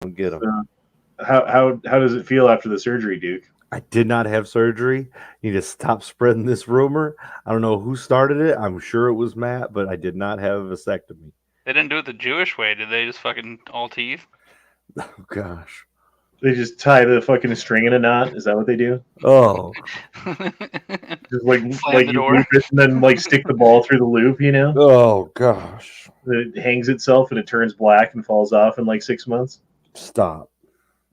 get them. How does it feel after the surgery, Duke? I did not have surgery. You need to stop spreading this rumor. I don't know who started it. I'm sure it was Matt, but I did not have a vasectomy. They didn't do it the Jewish way, did they? Just fucking all teeth? Oh gosh. They just tie the fucking string in a knot. Is that what they do? Oh. Just like Slam the you door. loop it and then like stick the ball through the loop. You know, Oh gosh. it hangs itself and it turns black and falls off in like 6 months. Stop.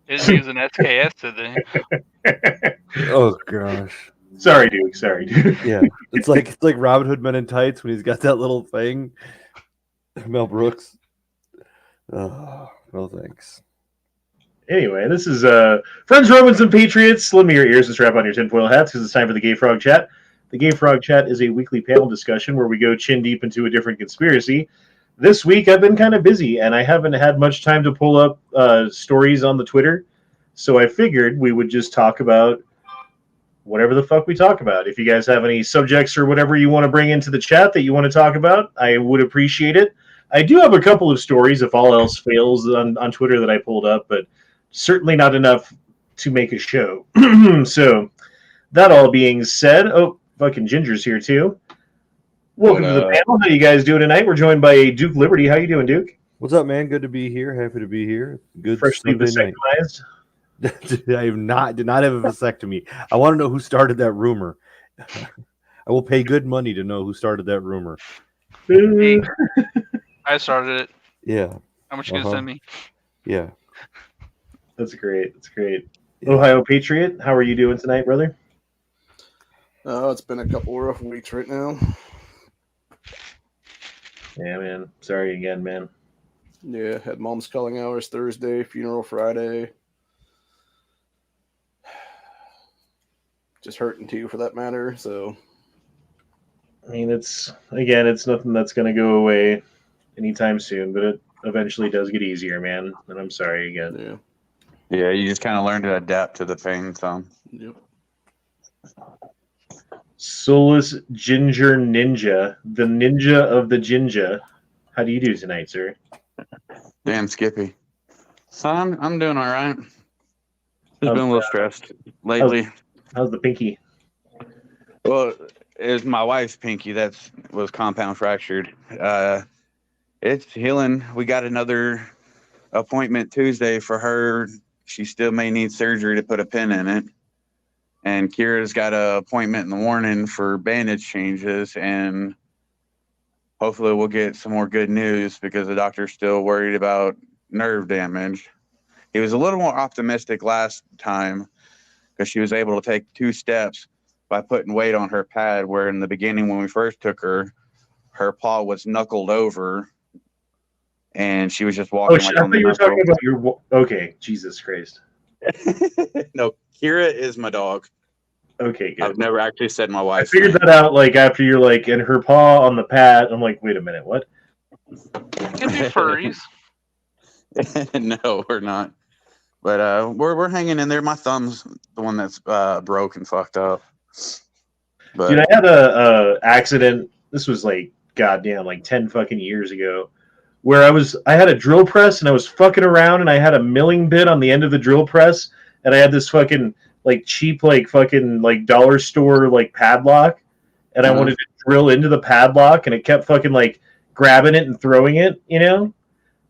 They didn't use an SKS, did they? Oh gosh. Sorry, Duke. Sorry, Duke. Yeah. It's like Robin Hood Men in Tights when he's got that little thing. Mel Brooks. Oh, no thanks. Anyway, this is Friends, Romans, and Patriots. Lend me your ears and strap on your tinfoil hats because it's time for the Gay Frog Chat. The Gay Frog Chat is a weekly panel discussion where we go chin deep into a different conspiracy. This week I've been kind of busy and I haven't had much time to pull up stories on the Twitter, so I figured we would just talk about whatever the fuck we talk about. If you guys have any subjects or whatever you want to bring into the chat that you want to talk about, I would appreciate it. I do have a couple of stories if all else fails on Twitter that I pulled up, but certainly not enough to make a show. So, that all being said, oh, fucking Ginger's here too. Welcome to the panel. How you guys doing tonight? We're joined by Duke Liberty. How you doing, Duke? What's up, man? Good to be here. Happy to be here. Good Freshly Sunday night. vasectomized. I did not have a vasectomy. I want to know who started that rumor. I will pay good money to know who started that rumor. Me. I started it. Yeah. How much you gonna send me? Yeah. That's great. That's great. Ohio Patriot, how are you doing tonight, brother? Oh, it's been a couple rough weeks right now. Yeah, man. Sorry again, man. Yeah, had mom's calling hours Thursday, funeral Friday. Just hurting too, for that matter. So, I mean, it's nothing that's going to go away anytime soon, but it eventually does get easier, man. And I'm sorry again. yeah. Yeah, you just kind of learn to adapt to the pain, so. Yep. Solus Ginger Ninja, the ninja of the Jinja. How do you do tonight, sir? Damn, Skippy. So I'm doing all right. Just been a little stressed lately. How's the pinky? Well, it was my wife's pinky that was compound fractured. It's healing. We got another appointment Tuesday for her. She still may need surgery to put a pin in it. And Kira's got an appointment in the morning for bandage changes, and hopefully we'll get some more good news because the doctor's still worried about nerve damage. He was a little more optimistic last time because she was able to take 2 steps by putting weight on her pad, where in the beginning when we first took her, her paw was knuckled over and she was just walking I on thought the you were knuckle. talking about your... Okay, Jesus Christ. No, Kira is my dog. Okay, good. I've never actually said my wife's I figured name. that out, like, after you're, like, in her paw on the pad. I'm like, wait a minute, what? Can be furries. No, we're not. But we're hanging in there. My thumb's the one that's broke and fucked up. But Dude, I had a accident. This was like goddamn like 10 fucking years ago, where I had a drill press and I was fucking around and I had a milling bit on the end of the drill press and I had this fucking like cheap like fucking like dollar store like padlock and I wanted to drill into the padlock and it kept fucking like grabbing it and throwing it, you know?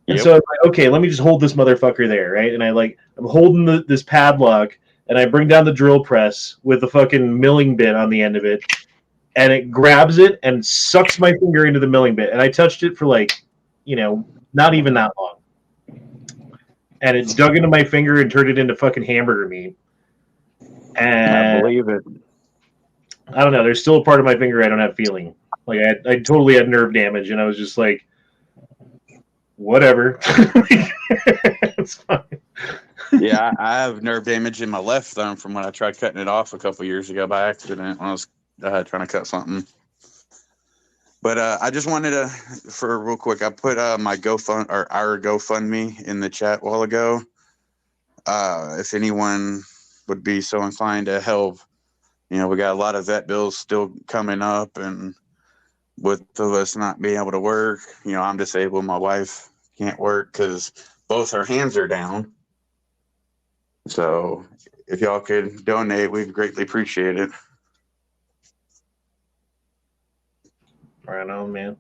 And so I was like, okay, let me just hold this motherfucker there, right? And I'm holding this padlock, and I bring down the drill press with the fucking milling bit on the end of it, and it grabs it and sucks my finger into the milling bit. And I touched it for like, not even that long. And it dug into my finger and turned it into fucking hamburger meat. And I believe it. I don't know. There's still a part of my finger I don't have feeling. Like I totally had nerve damage, and I was just like, whatever. It's fine. Yeah, I have nerve damage in my left thumb from when I tried cutting it off a couple years ago by accident when I was trying to cut something. But I just wanted to, for real quick, I put my our GoFundMe in the chat a while ago. If anyone would be so inclined to help, we got a lot of vet bills still coming up, and with of us not being able to work, I'm disabled. My wife can't work because both her hands are down. So if y'all could donate, we'd greatly appreciate it. Right on, man.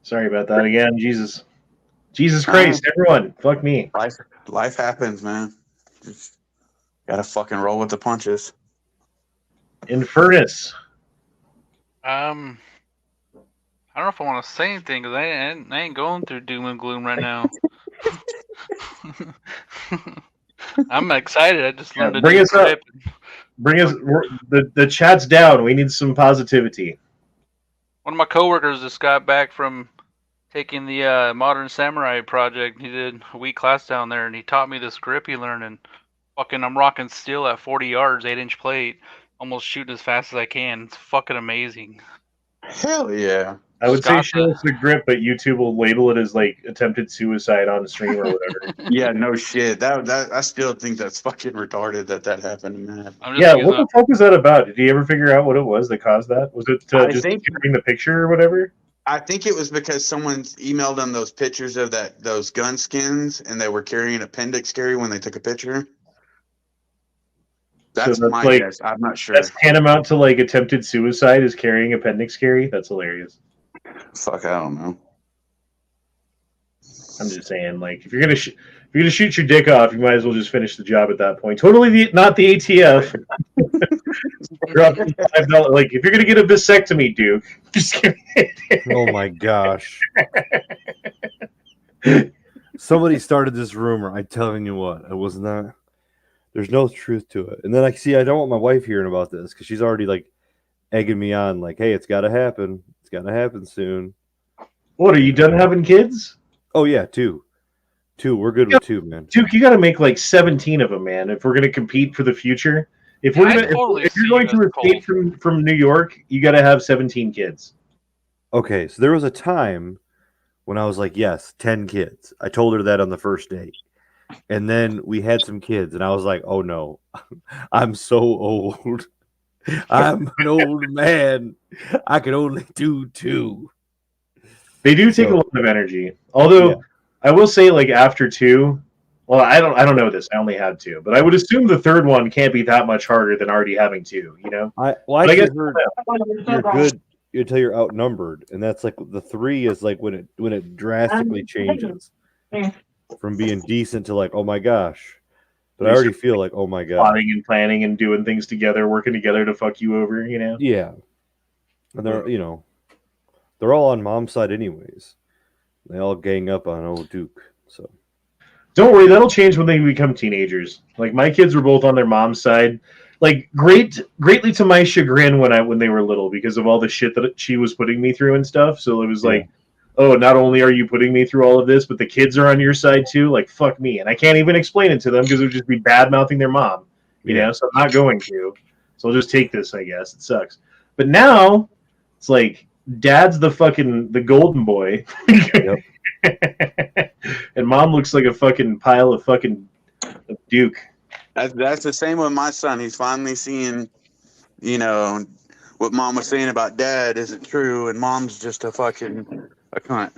Sorry about that again. Jesus Christ, everyone. Fuck me. Life happens, man. Just gotta fucking roll with the punches. Infernus. I don't know if I want to say anything because I ain't going through doom and gloom right now. I'm excited. I just learned Bring a new us up. grip. Bring us the chat's down. We need some positivity. One of my coworkers just got back from taking the Modern Samurai project. He did a week class down there, and he taught me this grip he learned. And fucking, I'm rocking steel at 40 yards, 8-inch plate, almost shooting as fast as I can. It's fucking amazing. Hell yeah. I would say Scott, show us the grip, but YouTube will label it as like attempted suicide on stream or whatever. Yeah, no shit. That I still think that's fucking retarded that happened, man. I'm just Yeah, using what the fuck was that about? Did you ever figure out what it was that caused that? Was it I just think- carrying the picture or whatever? I think it was because someone emailed them those pictures of those gun skins, and they were carrying appendix carry when they took a picture. That's my like, guess. I'm not sure. That's tantamount to like attempted suicide is carrying appendix carry. That's hilarious. Fuck, I don't know. I'm just saying, like, if you're gonna shoot your dick off, you might as well just finish the job at that point. Totally not the ATF. Drop $5. Like, if you're gonna get a vasectomy, Duke, just kidding. Oh my gosh. Somebody started this rumor. I'm telling you what, it was not. There's no truth to it. And then I don't want my wife hearing about this because she's already like egging me on, like, hey, it's got to happen. It's got to happen soon. What, are you done having kids? Oh yeah, two. We're good with 2, man. Duke, you got to make like 17 of them, man. If we're gonna compete for the future, if you're going to escape from New York, you got to have 17 kids. Okay, so there was a time when I was like, yes, 10 kids. I told her that on the first date. And then we had some kids, and I was like, oh no, I'm so old. I'm an old man. I can only do 2. They do take a lot of energy. Although, yeah. I will say, like, after 2, well, I don't know this. I only had 2. But I would assume the third one can't be that much harder than already having 2, you know? I guess you're good until you're outnumbered. And that's like the 3 is like when it drastically changes from being decent to like, oh my gosh. But I already feel like, oh my god. Plotting and planning and doing things together, working together to fuck you over, you know? Yeah. And they're, you know, they're all on mom's side anyways. They all gang up on old Duke. So don't worry, that'll change when they become teenagers. Like my kids were both on their mom's side. Like greatly to my chagrin when they were little because of all the shit that she was putting me through and stuff. So it was like, oh, not only are you putting me through all of this, but the kids are on your side too. Like, fuck me. And I can't even explain it to them because it would just be bad-mouthing their mom, you know? So I'm not going to. So I'll just take this, I guess. It sucks. But now, it's like, dad's the golden boy. And mom looks like a fucking pile of fucking Duke. That's the same with my son. He's finally seeing, you know, what mom was saying about dad isn't true, and mom's just a cunt.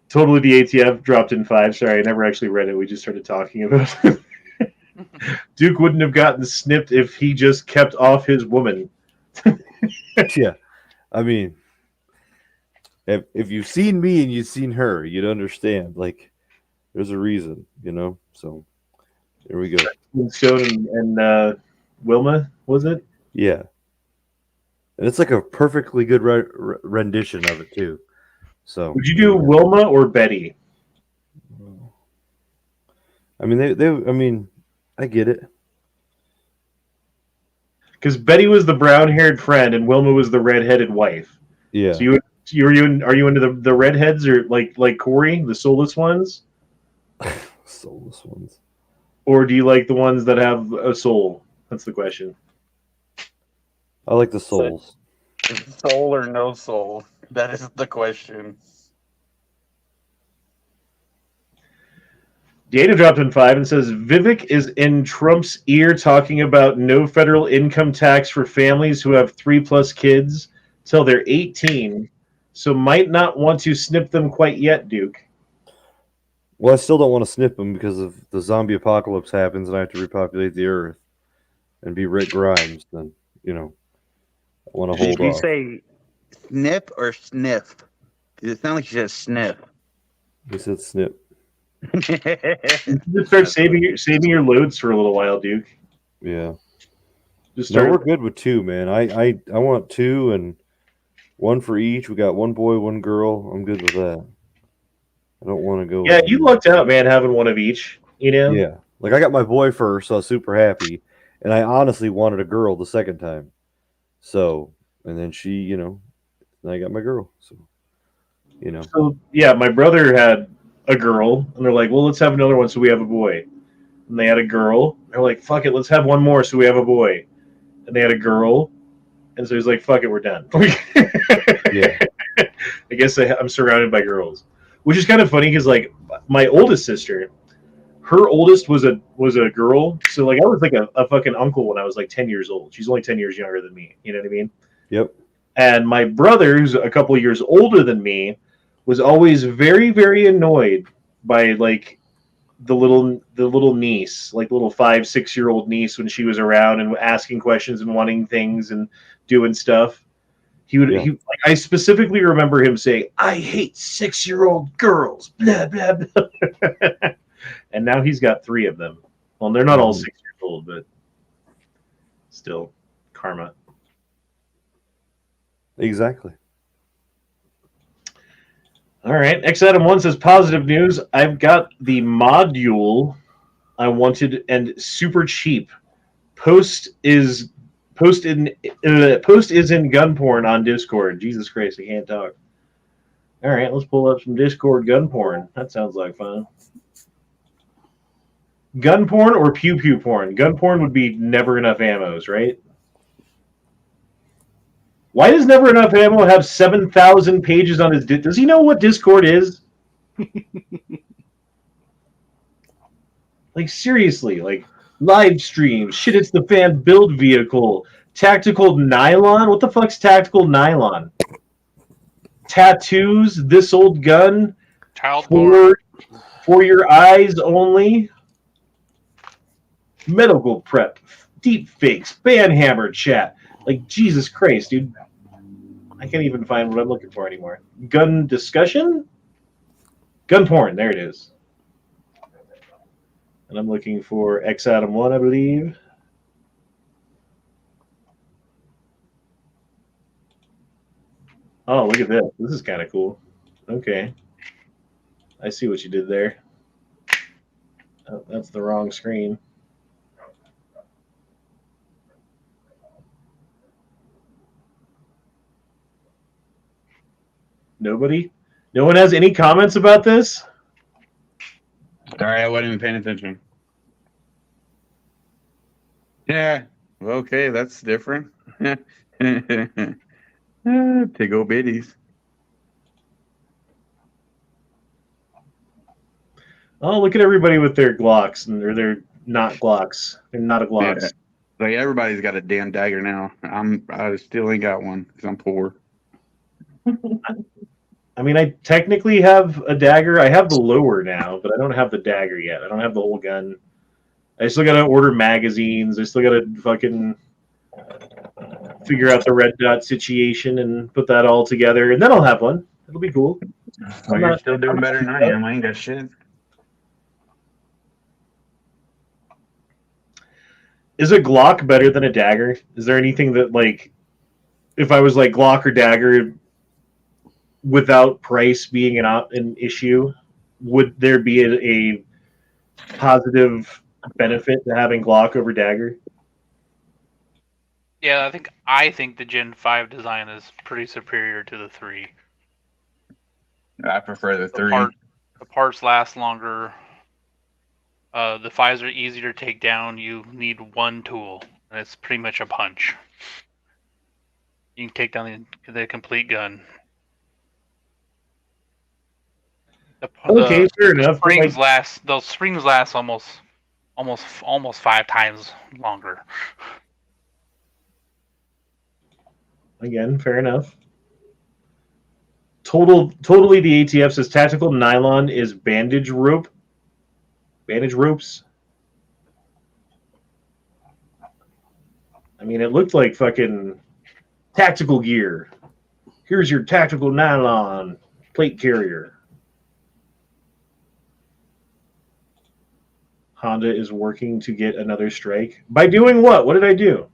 Totally the ATF dropped in 5. Sorry, I never actually read it. We just started talking about it. Duke wouldn't have gotten snipped if he just kept off his woman. Yeah. I mean, if you've seen me and you've seen her, you'd understand. Like, there's a reason, you know? So, there we go. Stone and Wilma, was it? Yeah. And it's like a perfectly good rendition of it, too. So, would you do Wilma or Betty? I mean, I get it. Because Betty was the brown-haired friend and Wilma was the red-headed wife. Yeah. So are you into the redheads or like Corey, the soulless ones? Soulless ones. Or do you like the ones that have a soul? That's the question. I like the souls. Soul or no soul? That is the question. Data dropped in 5 and says Vivek is in Trump's ear talking about no federal income tax for families who have 3+ kids till they're 18, so might not want to snip them quite yet, Duke. Well, I still don't want to snip them because if the zombie apocalypse happens and I have to repopulate the earth and be Rick Grimes, then, I want to hold Did you off. say snip or sniff? It sounded like you said sniff. He said snip. Just start saving your loads for a little while, Duke. Yeah. Just No, start. we're good with 2, man. I want 2 and 1 for each. We got 1 boy, 1 girl. I'm good with that. I don't want to go. Yeah, you lucked out, man, having one of each. You know. Yeah. Like I got my boy first, so I was super happy. And I honestly wanted a girl the second time. So, and then she, then I got my girl. So, So yeah, my brother had a girl, and they're like, "Well, let's have another one, so we have a boy." And they had a girl. They're like, "Fuck it, let's have one more, so we have a boy." And they had a girl, and so he's like, "Fuck it, we're done." Yeah. I guess I'm surrounded by girls, which is kind of funny because like my oldest sister, her oldest was a girl, so like I was like a fucking uncle when I was like 10 years old. She's only 10 years younger than me. You know what I mean? Yep. And my brother, who's a couple of years older than me, was always very, very annoyed by like the little niece, like little 5-6 year old niece, when she was around and asking questions and wanting things and doing stuff. I specifically remember him saying, "I hate 6-year-old girls." Blah blah blah. And now he's got 3 of them. Well, they're not all 6 years old, but still, karma. Exactly. All right. X Adam 1 says positive news. I've got the module I wanted and super cheap. Post is in gun porn on Discord. Jesus Christ, I can't talk. All right, let's pull up some Discord gun porn. That sounds like fun. Gun porn or pew pew porn? Gun porn would be never enough ammos, right? Why does Never Enough Ammo have 7,000 pages on his? Does he know what Discord is? Like seriously, like live streams. Shit, it's the fan build vehicle. Tactical nylon. What the fuck's tactical nylon? Tattoos. This old gun. Child porn. For your eyes only. Medical prep. Deep fakes. Banhammer chat. Like Jesus Christ, dude. I can't even find what I'm looking for anymore. Gun discussion? Gun porn. There it is. And I'm looking for X Adam 1, I believe. Oh, look at this. This is kind of cool. Okay. I see what you did there. Oh, that's the wrong screen. Nobody? No one has any comments about this? Sorry, I wasn't even paying attention. Yeah. Okay, that's different. Tickle bitties. Oh, look at everybody with their Glocks, or they're not Glocks. They're not a Glocks. Yeah. Like everybody's got a damn dagger now. I still ain't got one because I'm poor. I mean, I technically have a dagger. I have the lower now, but I don't have the dagger yet. I don't have the whole gun. I still got to order magazines. I still got to fucking figure out the red dot situation and put that all together, and then I'll have one. It'll be cool. Well, you're still doing better than I am. I ain't got shit. Is a Glock better than a dagger? Is there anything that, like, if I was like Glock or dagger, without price being an issue, would there be a positive benefit to having Glock over dagger? Yeah, I think the Gen 5 design is pretty superior to the 3. I prefer the 3. The parts last longer. The 5s are easier to take down. You need one tool, and it's pretty much a punch. You can take down the complete gun. Okay, fair enough. Springs last. Those springs last almost 5 times longer. Again, fair enough. Totally the ATF says tactical nylon is bandage rope. Bandage ropes. I mean, it looked like fucking tactical gear. Here's your tactical nylon plate carrier. Honda is working to get another strike. By doing what? What did I do?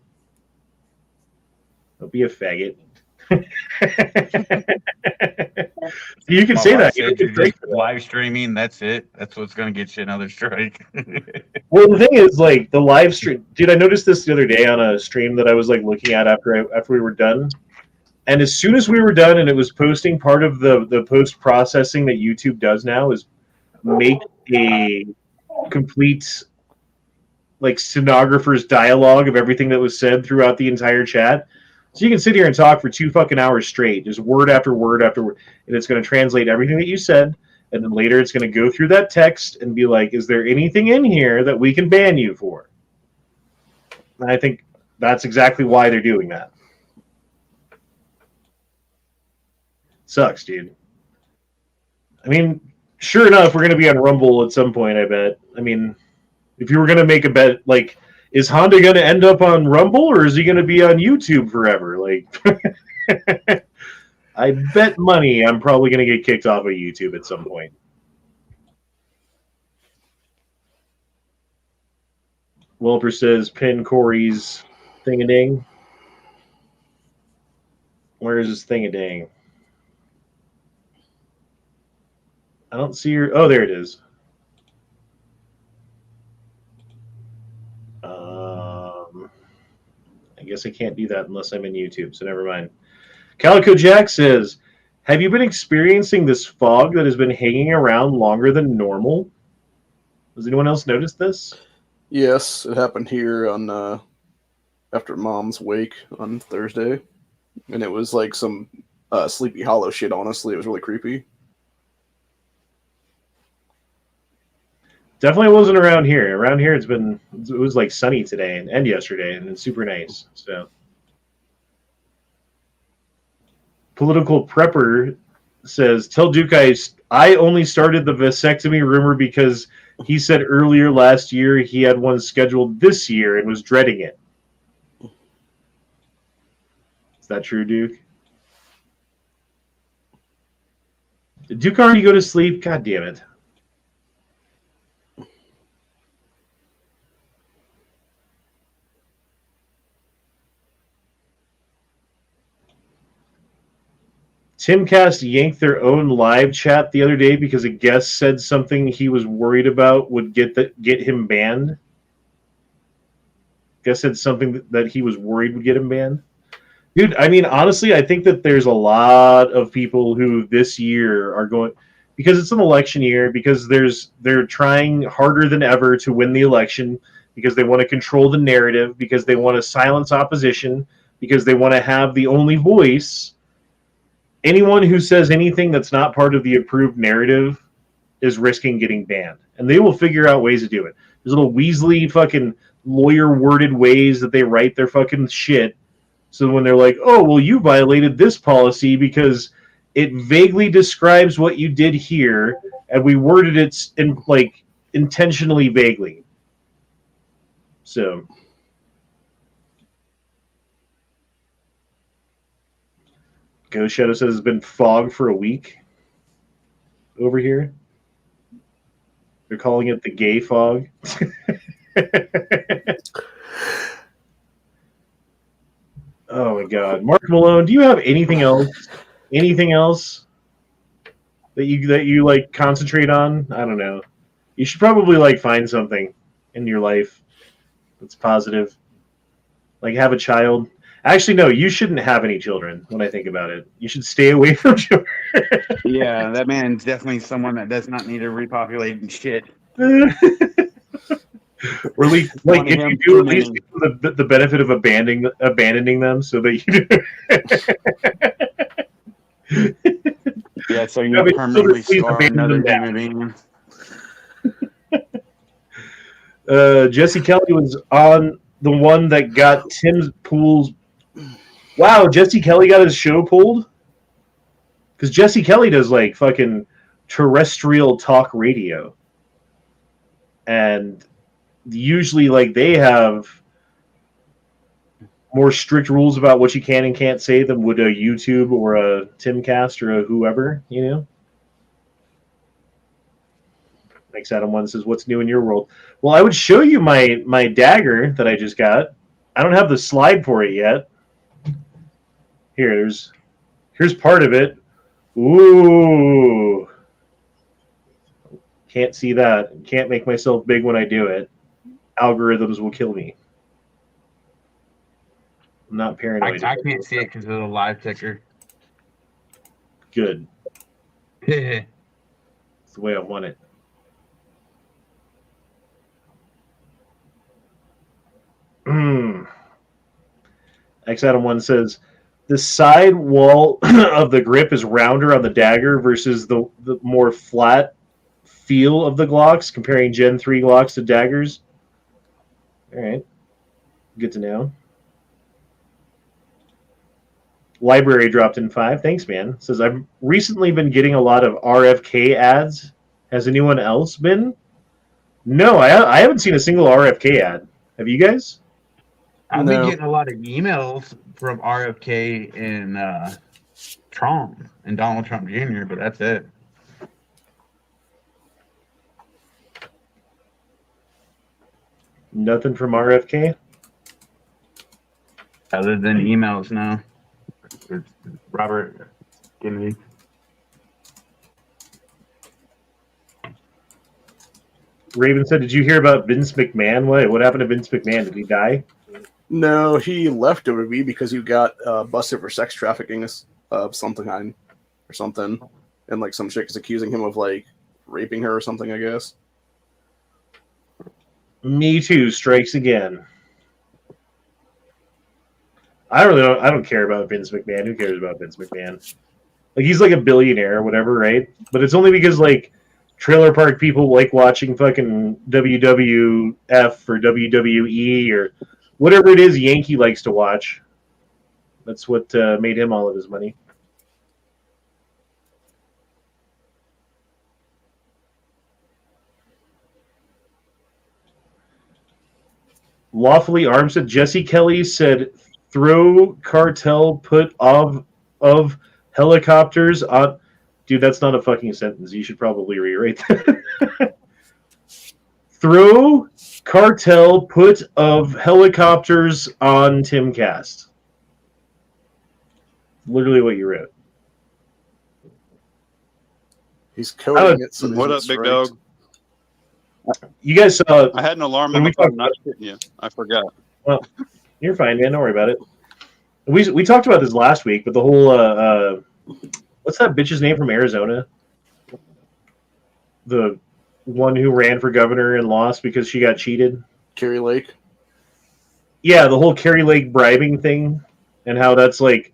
Don't be a faggot. You can My say wife that. said you're just live streaming. That's it. That's what's going to get you another strike. Well, the thing is, like, the live stream. Dude, I noticed this the other day on a stream that I was like looking at after we were done. And as soon as we were done, and it was posting, part of the post processing that YouTube does now is make a complete like stenographer's dialogue of everything that was said throughout the entire chat. So you can sit here and talk for 2 fucking hours straight, just word after word after word, and it's going to translate everything that you said, and then later it's going to go through that text and be like, is there anything in here that we can ban you for? And I think that's exactly why they're doing that. Sucks, dude. I mean, sure enough, we're going to be on Rumble at some point, I bet. I mean, if you were going to make a bet, like, is Honda going to end up on Rumble, or is he going to be on YouTube forever? Like, I bet money I'm probably going to get kicked off of YouTube at some point. Wilper says, pin Corey's thing-a-ding. Where is his thing-a-ding? I don't see your... Oh, there it is. I guess I can't do that unless I'm in YouTube, so never mind. Calico Jack says, have you been experiencing this fog that has been hanging around longer than normal? Does anyone else notice this? Yes, it happened here on after Mom's wake on Thursday, and it was like some Sleepy Hollow shit. Honestly, it was really creepy. Definitely wasn't around here. Around here, it was like sunny today and yesterday, and it's super nice. So, Political Prepper says, tell Duke I only started the vasectomy rumor because he said earlier last year he had one scheduled this year and was dreading it. Is that true, Duke? Did Duke already go to sleep? God damn it. Timcast yanked their own live chat the other day because a guest said something he was worried about would get him banned. Guest said something that he was worried would get him banned. Dude, I mean, honestly, I think that there's a lot of people who this year are going, because it's an election year, because they're trying harder than ever to win the election, because they want to control the narrative, because they want to silence opposition, because they want to have the only voice. Anyone who says anything that's not part of the approved narrative is risking getting banned. And they will figure out ways to do it. There's little Weasley fucking lawyer-worded ways that they write their fucking shit. So when they're like, oh, well, you violated this policy because it vaguely describes what you did here, and we worded it intentionally vaguely. So... Ghost Shadow says it's been fog for a week over here. They're calling it the gay fog. Oh my god. Mark Malone, do you have anything else? Anything else that you like concentrate on? I don't know. You should probably like find something in your life that's positive. Like have a child. Actually, no, you shouldn't have any children when I think about it. You should stay away from children. Yeah, that man's definitely someone that does not need to repopulate shit. Or at least, like, if you do, at least give them the benefit of abandoning them so that you Yeah, so you permanently scar another human being. Jesse Kelly was on the one that got Tim's Pool's. Wow, Jesse Kelly got his show pulled? Because Jesse Kelly does like fucking terrestrial talk radio, and usually like they have more strict rules about what you can and can't say than would a YouTube or a Timcast or a whoever, you know. Next Adam one says, "What's new in your world?" Well, I would show you my dagger that I just got. I don't have the slide for it yet. Here's part of it. Ooh, can't see that. Can't make myself big when I do it. Algorithms will kill me. I'm not paranoid. I can't see it because of the live ticker. Good. Yeah. It's the way I want it. X Adam 1 says, the side wall of the grip is rounder on the dagger versus the more flat feel of the Glocks, comparing Gen 3 Glocks to daggers. All right. Good to know. Library dropped in 5. Thanks, man. Says, I've recently been getting a lot of RFK ads. Has anyone else been? No, I haven't seen a single RFK ad. Have you guys? I've No. been getting a lot of emails from RFK and Trump and Donald Trump Jr., but that's it. Nothing from RFK? Other than emails now. It's Robert Kennedy. Raven said, did you hear about Vince McMahon? What happened to Vince McMahon? Did he die? No, he left WWE because he got busted for sex trafficking of something or something, and like some chick is accusing him of like raping her or something, I guess. Me Too strikes again. I don't care about Vince McMahon. Who cares about Vince McMahon? Like, he's like a billionaire or whatever, right? But it's only because like trailer park people like watching fucking WWF or WWE or whatever it is Yankee likes to watch. That's what made him all of his money. Lawfully Armed said, Jesse Kelly said, throw cartel put of helicopters on. Dude, that's not a fucking sentence. You should probably rewrite that. Throw cartel put of helicopters on Timcast. Literally what you wrote. He's coding it. So What up, big dog? You guys saw. I had an alarm when on we the phone. talked Not hitting you. I forgot. Well, you're fine, man. Don't worry about it. We talked about this last week, but the whole what's that bitch's name from Arizona? The one who ran for governor and lost because she got cheated. Kerry Lake. Yeah, the whole Kerry Lake bribing thing, and how that's like,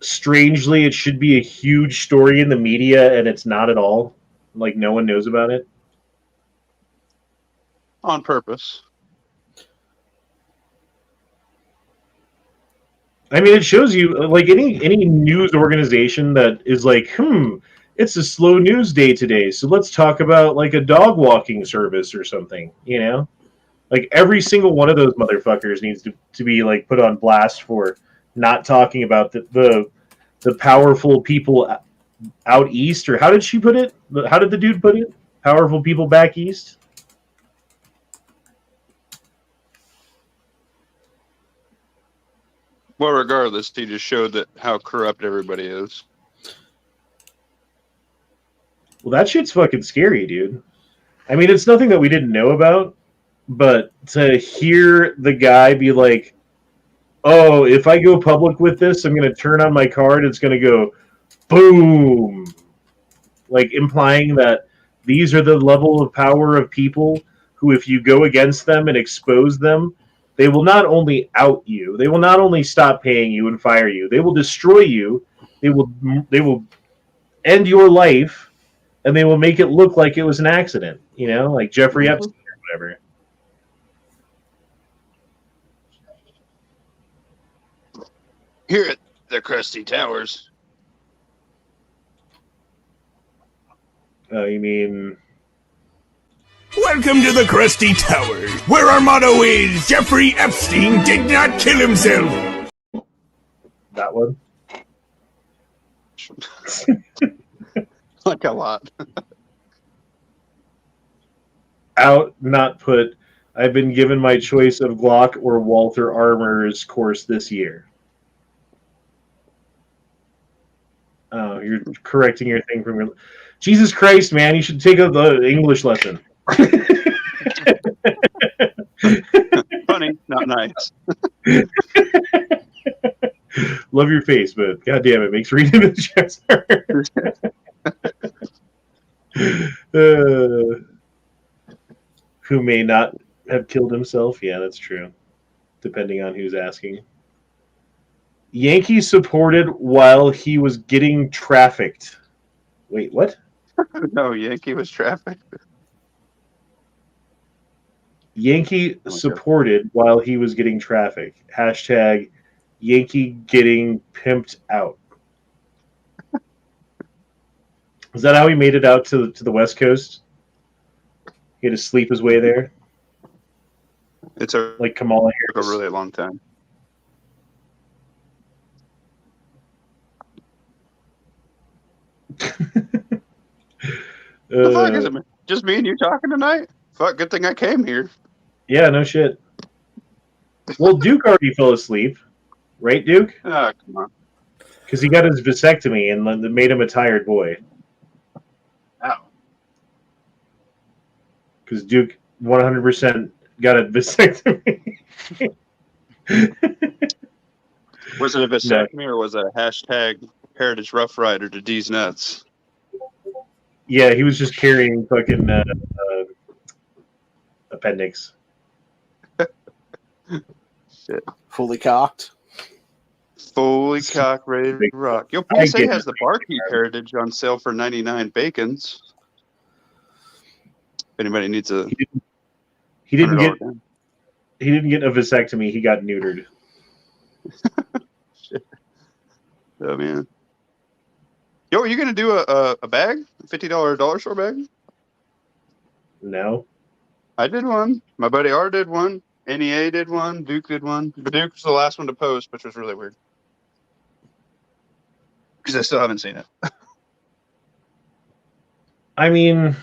strangely, it should be a huge story in the media, and it's not at all. Like, no one knows about it. On purpose. I mean, it shows you, like, any news organization that is like, it's a slow news day today, so let's talk about, like, a dog walking service or something, you know? Like, every single one of those motherfuckers needs to be, like, put on blast for not talking about the powerful people out east, or how did she put it? How did the dude put it? Powerful people back east? Well, regardless, he just showed that how corrupt everybody is. Well, that shit's fucking scary, dude. I mean, it's nothing that we didn't know about, but to hear the guy be like, oh, if I go public with this, I'm going to turn on my card, it's going to go boom. Like, implying that these are the level of power of people who, if you go against them and expose them, they will not only out you, they will not only stop paying you and fire you, they will destroy you, they will end your life, and they will make it look like it was an accident, you know, like Jeffrey Epstein or whatever. Here at the Krusty Towers. You mean... Welcome to the Krusty Tower, where our motto is, Jeffrey Epstein did not kill himself. that one? Like a lot. Out, not put. I've been given my choice of Glock or Walther Armor's course this year. Oh, you're correcting your thing from your... Jesus Christ, man, you should take up the English lesson. Funny, not nice. Love your face, but goddamn, it makes reading the chest hurt. Who may not have killed himself? Yeah, that's true. Depending on who's asking. Yankee supported while he was getting trafficked. Wait, what? No, Yankee was trafficked. Yankee Oh, supported while he was getting trafficked. Hashtag Yankee getting pimped out. Is that how he made it out to the West Coast? He had to sleep his way there? It's a Like Kamala took a Harris? really long time. The fuck is it? Just me and you talking tonight? Fuck, good thing I came here. Yeah, no shit. Well, Duke already fell asleep. Right, Duke? Ah, come on. Because he got his vasectomy and then made him a tired boy. Ow. Because Duke 100% got a vasectomy. Was it a vasectomy or was it a hashtag Heritage Rough Rider to D's nuts? Yeah, he was just carrying fucking appendix. Shit. Fully cocked. Fully cock ready to rock. Yo, I PSA get has the it. barkeep heritage on sale for 99 bacons. If anybody needs a He didn't get $100 down. he didn't get a vasectomy. He got neutered. Shit. Oh man. Yo, are you gonna do a bag? A $50 dollar store bag? No. I did one. My buddy R did one. NEA did one. Duke did one. But Duke was the last one to post, which was really weird. Because I still haven't seen it. I mean,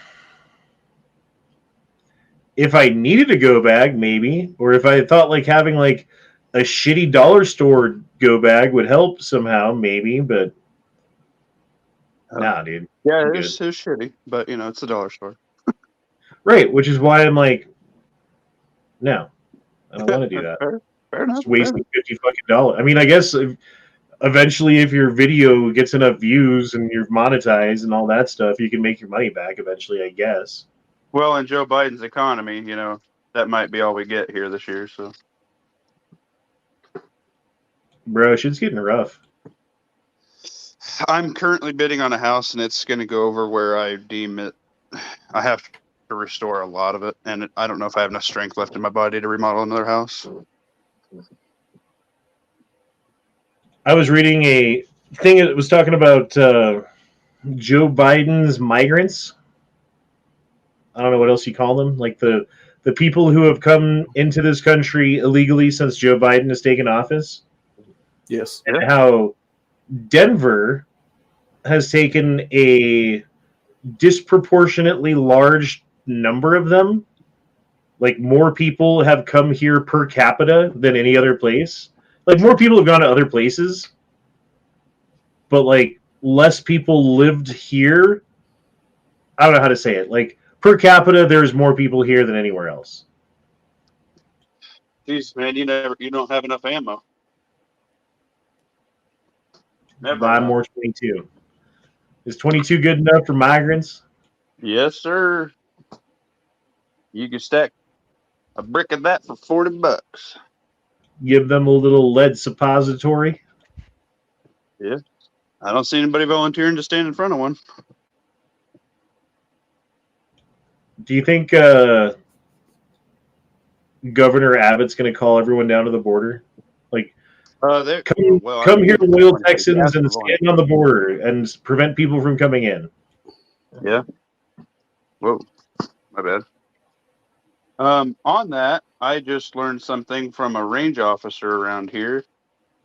if I needed a go bag, maybe. Or if I thought like having like a shitty dollar store go bag would help somehow, maybe, but nah, dude. Yeah, I'm it's shitty, but you know, it's a dollar store. Right, which is why I'm like, no, I don't want to do that. Fair enough. It's wasting $50 I mean, I guess eventually, if your video gets enough views and you're monetized and all that stuff, you can make your money back eventually, I guess. Well, in Joe Biden's economy, you know, that might be all we get here this year. So, Bro, shit's getting rough. I'm currently bidding on a house, and it's going to go over where I deem it. I have to restore a lot of it, and I don't know if I have enough strength left in my body to remodel another house. I was reading a thing that was talking about Joe Biden's migrants. I don't know what else you call them. Like the people who have come into this country illegally since Joe Biden has taken office. Yes. And how Denver has taken a disproportionately large number of them. Like more people have come here per capita than any other place. Like more people have gone to other places, but like less people lived here. I don't know how to say it. Like per capita, there's more people here than anywhere else. Jeez, man, you don't have enough ammo. Never Buy enough. more 22. Is 22 good enough for migrants? Yes, sir. You can stack a brick of that for $40. Give them a little lead suppository. Yeah. I don't see anybody volunteering to stand in front of one. Do you think Governor Abbott's going to call everyone down to the border? Like, come here, loyal Texans, and stand on the border and prevent people from coming in. Yeah. Whoa, my bad. On that, I just learned something from a range officer around here.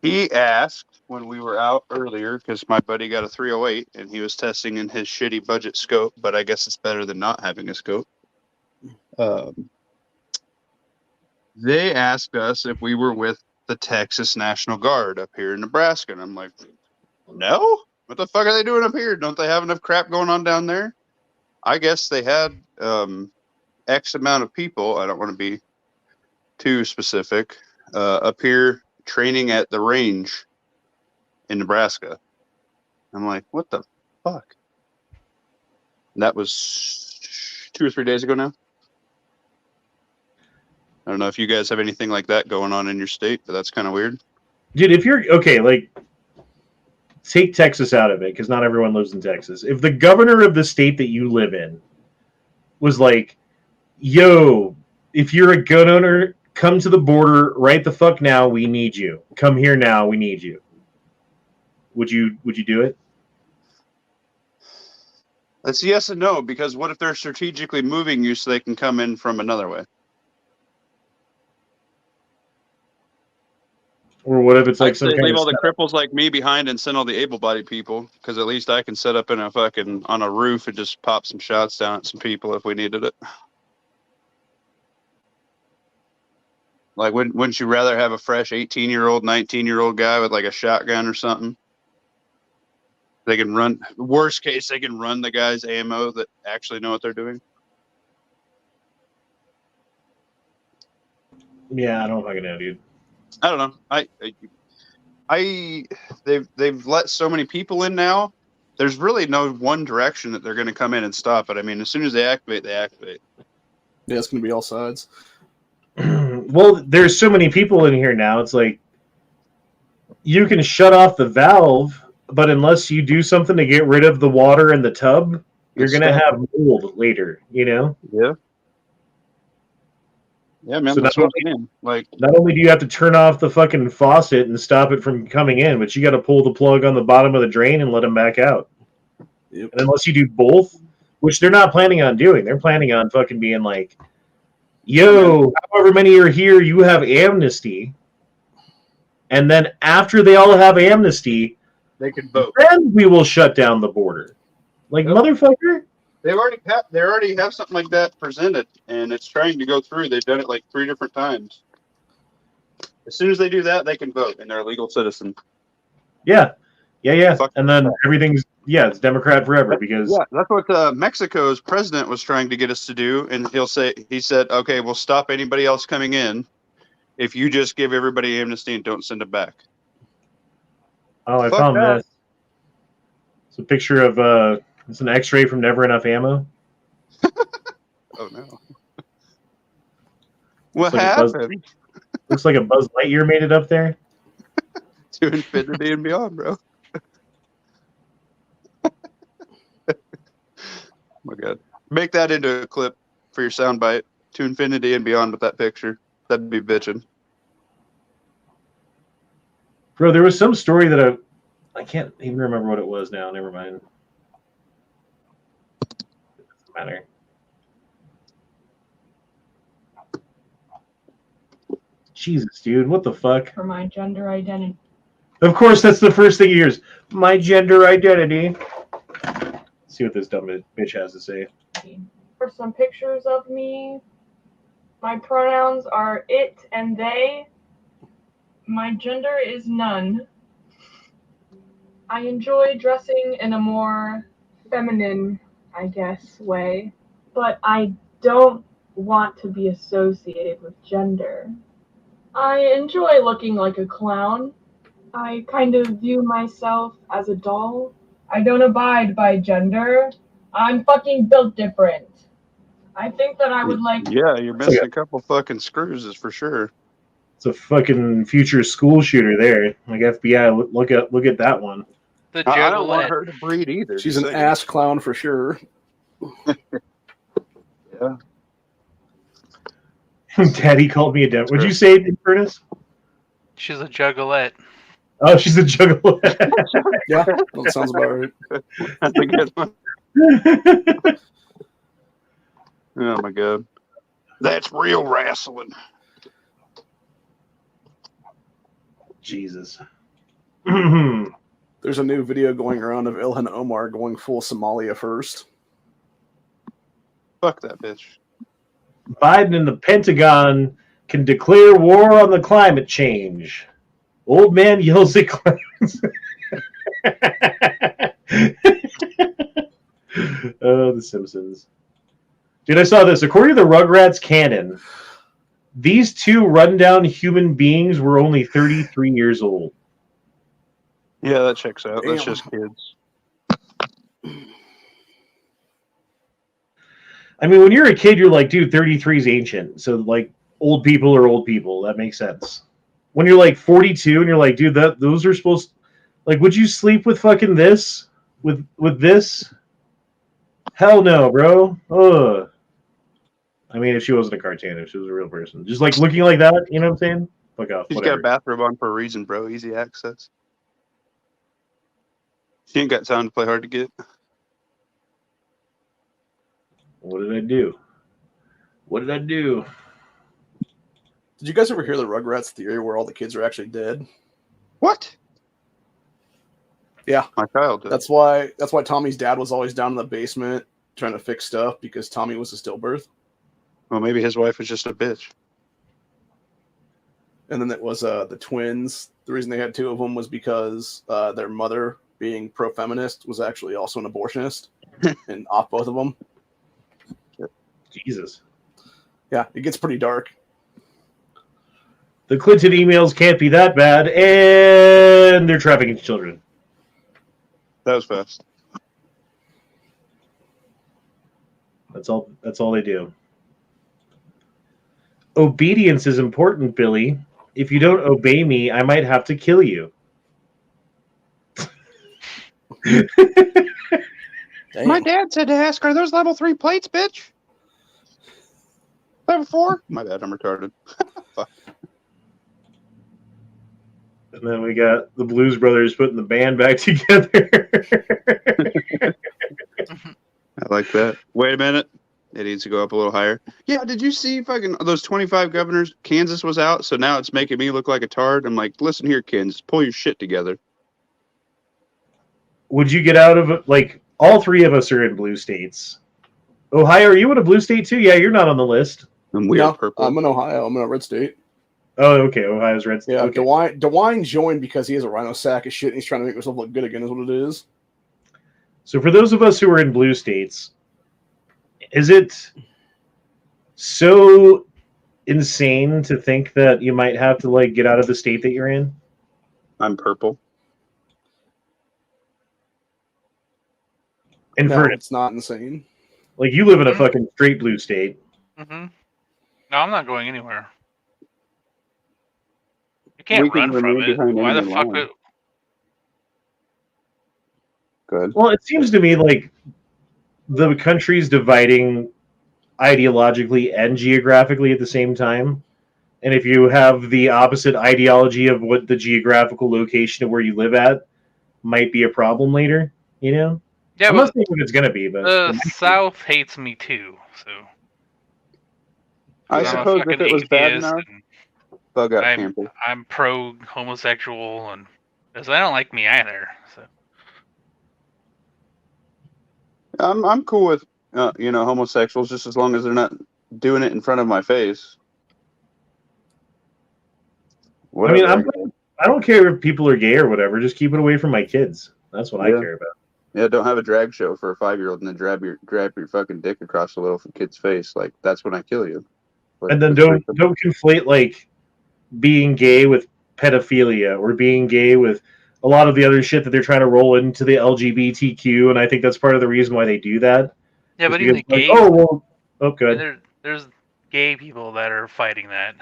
He asked when we were out earlier, because my buddy got a 308 and he was testing in his shitty budget scope, but I guess it's better than not having a scope. They asked us if we were with the Texas National Guard up here in Nebraska. And I'm like, no? What the fuck are they doing up here? Don't they have enough crap going on down there? I guess they had X amount of people. I don't want to be too specific. Up here training at the range in Nebraska. I'm like, what the fuck? And that was 2 or 3 days ago now. I don't know if you guys have anything like that going on in your state, but that's kind of weird. Dude, if you're okay, like, take Texas out of it, because not everyone lives in Texas. If the governor of the state that you live in was like, yo, if you're a gun owner, come to the border right the fuck now, we need you. Come here now, we need you. Would you do it? That's yes and no, because what if they're strategically moving you so they can come in from another way? Or what if it's like I'd some say kind leave of all the setup? cripples like me behind and send all the able-bodied people, because at least I can set up in a fucking on a roof and just pop some shots down at some people if we needed it. Like, wouldn't you rather have a fresh 18-year-old, 19-year-old guy with like a shotgun or something? They can run. Worst case, they can run the guys ammo that actually know what they're doing. Yeah, I don't fucking know, dude. I don't know. They've let so many people in now. There's really no one direction that they're going to come in and stop it. I mean, as soon as they activate, they activate. Yeah, it's going to be all sides. Well, there's so many people in here now. It's like you can shut off the valve, but unless you do something to get rid of the water in the tub, you're going to have mold later, you know? Yeah. Yeah, man, So that's what I'm saying. Like, not only do you have to turn off the fucking faucet and stop it from coming in, but you got to pull the plug on the bottom of the drain and let them back out. Yep. And unless you do both, which they're not planning on doing, they're planning on fucking being like, yo, however many are here, you have amnesty. And then after they all have amnesty, they can vote. Then we will shut down the border. Like, Yep. motherfucker. They already have something like that presented, and it's trying to go through. They've done it like 3 different times. As soon as they do that, they can vote, and they're a legal citizen. Yeah. Fuck and then everything's, it's Democrat forever because... Yeah, that's what Mexico's president was trying to get us to do, and he said, okay, we'll stop anybody else coming in if you just give everybody amnesty and don't send them back. Oh, I Fuck found that. this. It's a picture of, it's an x-ray from Never Enough Ammo. Oh, no. What like happened? Looks like a Buzz Lightyear made it up there. To infinity and beyond, bro. Oh my God. Make that into a clip for your soundbite. To infinity and beyond with that picture. That'd be bitching. Bro, there was some story that I can't even remember what it was now. Never mind. It doesn't matter. Jesus, dude, what the fuck? For my gender identity. Of course, that's the first thing he hears. My gender identity. Let's see what this dumb bitch has to say. For some pictures of me, my pronouns are it and they. My gender is none. I enjoy dressing in a more feminine, I guess, way, but I don't want to be associated with gender. I enjoy looking like a clown. I kind of view myself as a doll. I don't abide by gender. I'm fucking built different. I think that I would like... Yeah, you're missing a couple fucking screws, is for sure. It's a fucking future school shooter there. Like FBI, look at that one. The I don't want juggalette. her to breed either. She's an ass clown for sure. Yeah. Daddy called me a devil. What'd you say, Curtis? She's a juggalette. Oh, she's a juggalo. Yeah, that sounds about right. That's a good one. Oh my god. That's real wrestling. Jesus. There's a new video going around of Ilhan Omar going full Somalia first. Fuck that bitch. Biden and the Pentagon can declare war on the climate change. Old man yells at clowns. Oh, The Simpsons. Dude, I saw this. According to the Rugrats canon, these two rundown human beings were only 33 years old. Yeah, that checks out. That's Damn. just kids. I mean, when you're a kid, you're like, dude, 33 is ancient. So, like, old people are old people. That makes sense. When you're like 42 and you're like, dude, those are supposed... Like, would you sleep with fucking this? With this? Hell no, bro. Ugh. I mean, if she wasn't a cartoon, if she was a real person. Just, like, looking like that, you know what I'm saying? Fuck off. She's Whatever. got a bathrobe on for a reason, bro. Easy access. She ain't got time to play hard to get. What did I do? What did I do? Did you guys ever hear the Rugrats theory where all the kids are actually dead? What? Yeah. My child did. That's why Tommy's dad was always down in the basement trying to fix stuff, because Tommy was a stillbirth. Well, maybe his wife was just a bitch. And then it was the twins. The reason they had two of them was because their mother, being pro-feminist, was actually also an abortionist and off both of them. Jesus. Yeah, it gets pretty dark. The Clinton emails can't be that bad, and they're trafficking children. That was fast. That's all they do. Obedience is important, Billy. If you don't obey me, I might have to kill you. My dad said to ask, are those level 3 plates, bitch? Level 4? My bad, I'm retarded. Fuck. And then we got the Blues Brothers putting the band back together. I like that. Wait a minute. It needs to go up a little higher. Yeah, did you see fucking those 25 governors? Kansas was out, so now it's making me look like a tard. I'm like, listen here, Kansas, pull your shit together. Would you get out of it? Like, all three of us are in blue states. Ohio, are you in a blue state too? Yeah, you're not on the list. I'm weird purple. I'm in Ohio. I'm in a red state. Oh, okay. Ohio's red state. Yeah, Okay. DeWine joined because he has a rhino sack of shit and he's trying to make himself look good again, is what it is. So for those of us who are in blue states, is it so insane to think that you might have to, like, get out of the state that you're in? I'm purple. And No, for it's not insane. like, you live in a fucking straight blue state. Mm-hmm. No, I'm not going anywhere. You can't run from it. Why the fuck would... Good. Well, it seems to me like the country's dividing ideologically and geographically at the same time. And if you have the opposite ideology of what the geographical location of where you live at might be a problem later, you know? Yeah, I'm but not saying what it's going to be, but... the South hates me too, so... I I'm a suppose if fucking it was bad atheist, enough, and bug out camper. I'm pro-homosexual, and... Because they don't like me either, so... I'm cool with homosexuals just as long as they're not doing it in front of my face. Whatever. I mean, I don't care if people are gay or whatever. Just keep it away from my kids. That's what I care about. Yeah, don't have a drag show for a 5-year-old and then grab your fucking dick across the little kid's face. Like, that's when I kill you. But and then don't conflate, like, being gay with pedophilia or being gay with a lot of the other shit that they're trying to roll into the LGBTQ, and I think that's part of the reason why they do that. Yeah, but even the gay... good. There's gay people that are fighting that.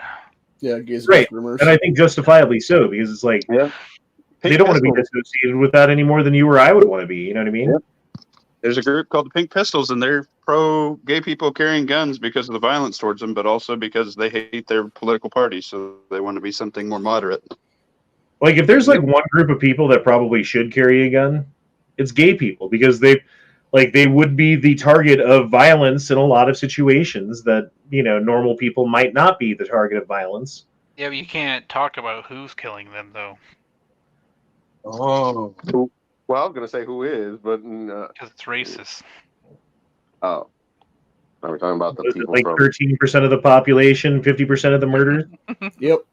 Yeah, gays right. rumors. And I think justifiably so, because it's like, they don't want to be associated with that any more than you or I would want to be, you know what I mean? Yeah. There's a group called the Pink Pistols, and they're pro-gay people carrying guns because of the violence towards them, but also because they hate their political party, so they want to be something more moderate. Like, if there's, like, one group of people that probably should carry a gun, it's gay people, because they, Like they would be the target of violence in a lot of situations that, normal people might not be the target of violence. Yeah, but you can't talk about who's killing them, though. Oh. Well, I was going to say who is, but... Because it's racist. Oh. Are we talking about the people like from... 13% of the population, 50% of the murders? Yep.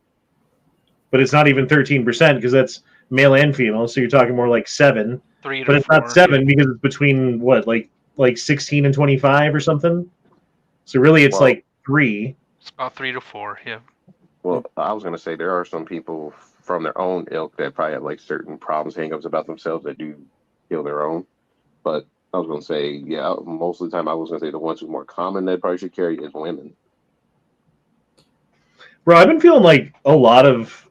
But it's not even 13% because that's male and female, so you're talking more like 7. 3 to But it's 4. not 7 because it's between, what, like 16 and 25 or something? So really it's like 3. It's about 3 to 4, yeah. Well, I was going to say there are some people from their own ilk that probably have like certain problems, hang-ups about themselves that do kill their own. But I was going to say, yeah, most of the time I was going to say the ones who are more common that probably should carry is women. Bro, I've been feeling like a lot of...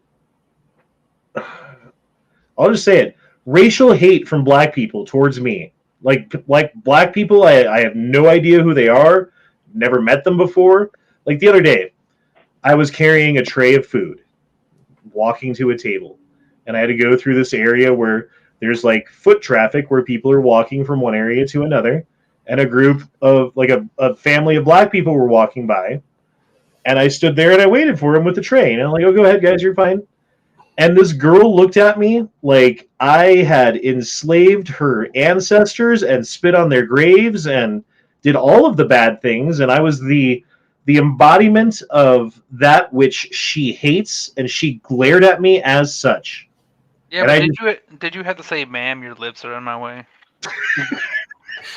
I'll just say it. Racial hate from black people towards me. Like black people, I have no idea who they are. Never met them before. Like the other day, I was carrying a tray of food, walking to a table, and I had to go through this area where there's like foot traffic where people are walking from one area to another, and a group of like a family of black people were walking by, and I stood there and I waited for them with the tray, and I'm like, oh, go ahead, guys, you're fine. And this girl looked at me like I had enslaved her ancestors and spit on their graves and did all of the bad things, and I was the embodiment of that which she hates, and she glared at me as such. Yeah, and but did you have to say, ma'am, your lips are in my way?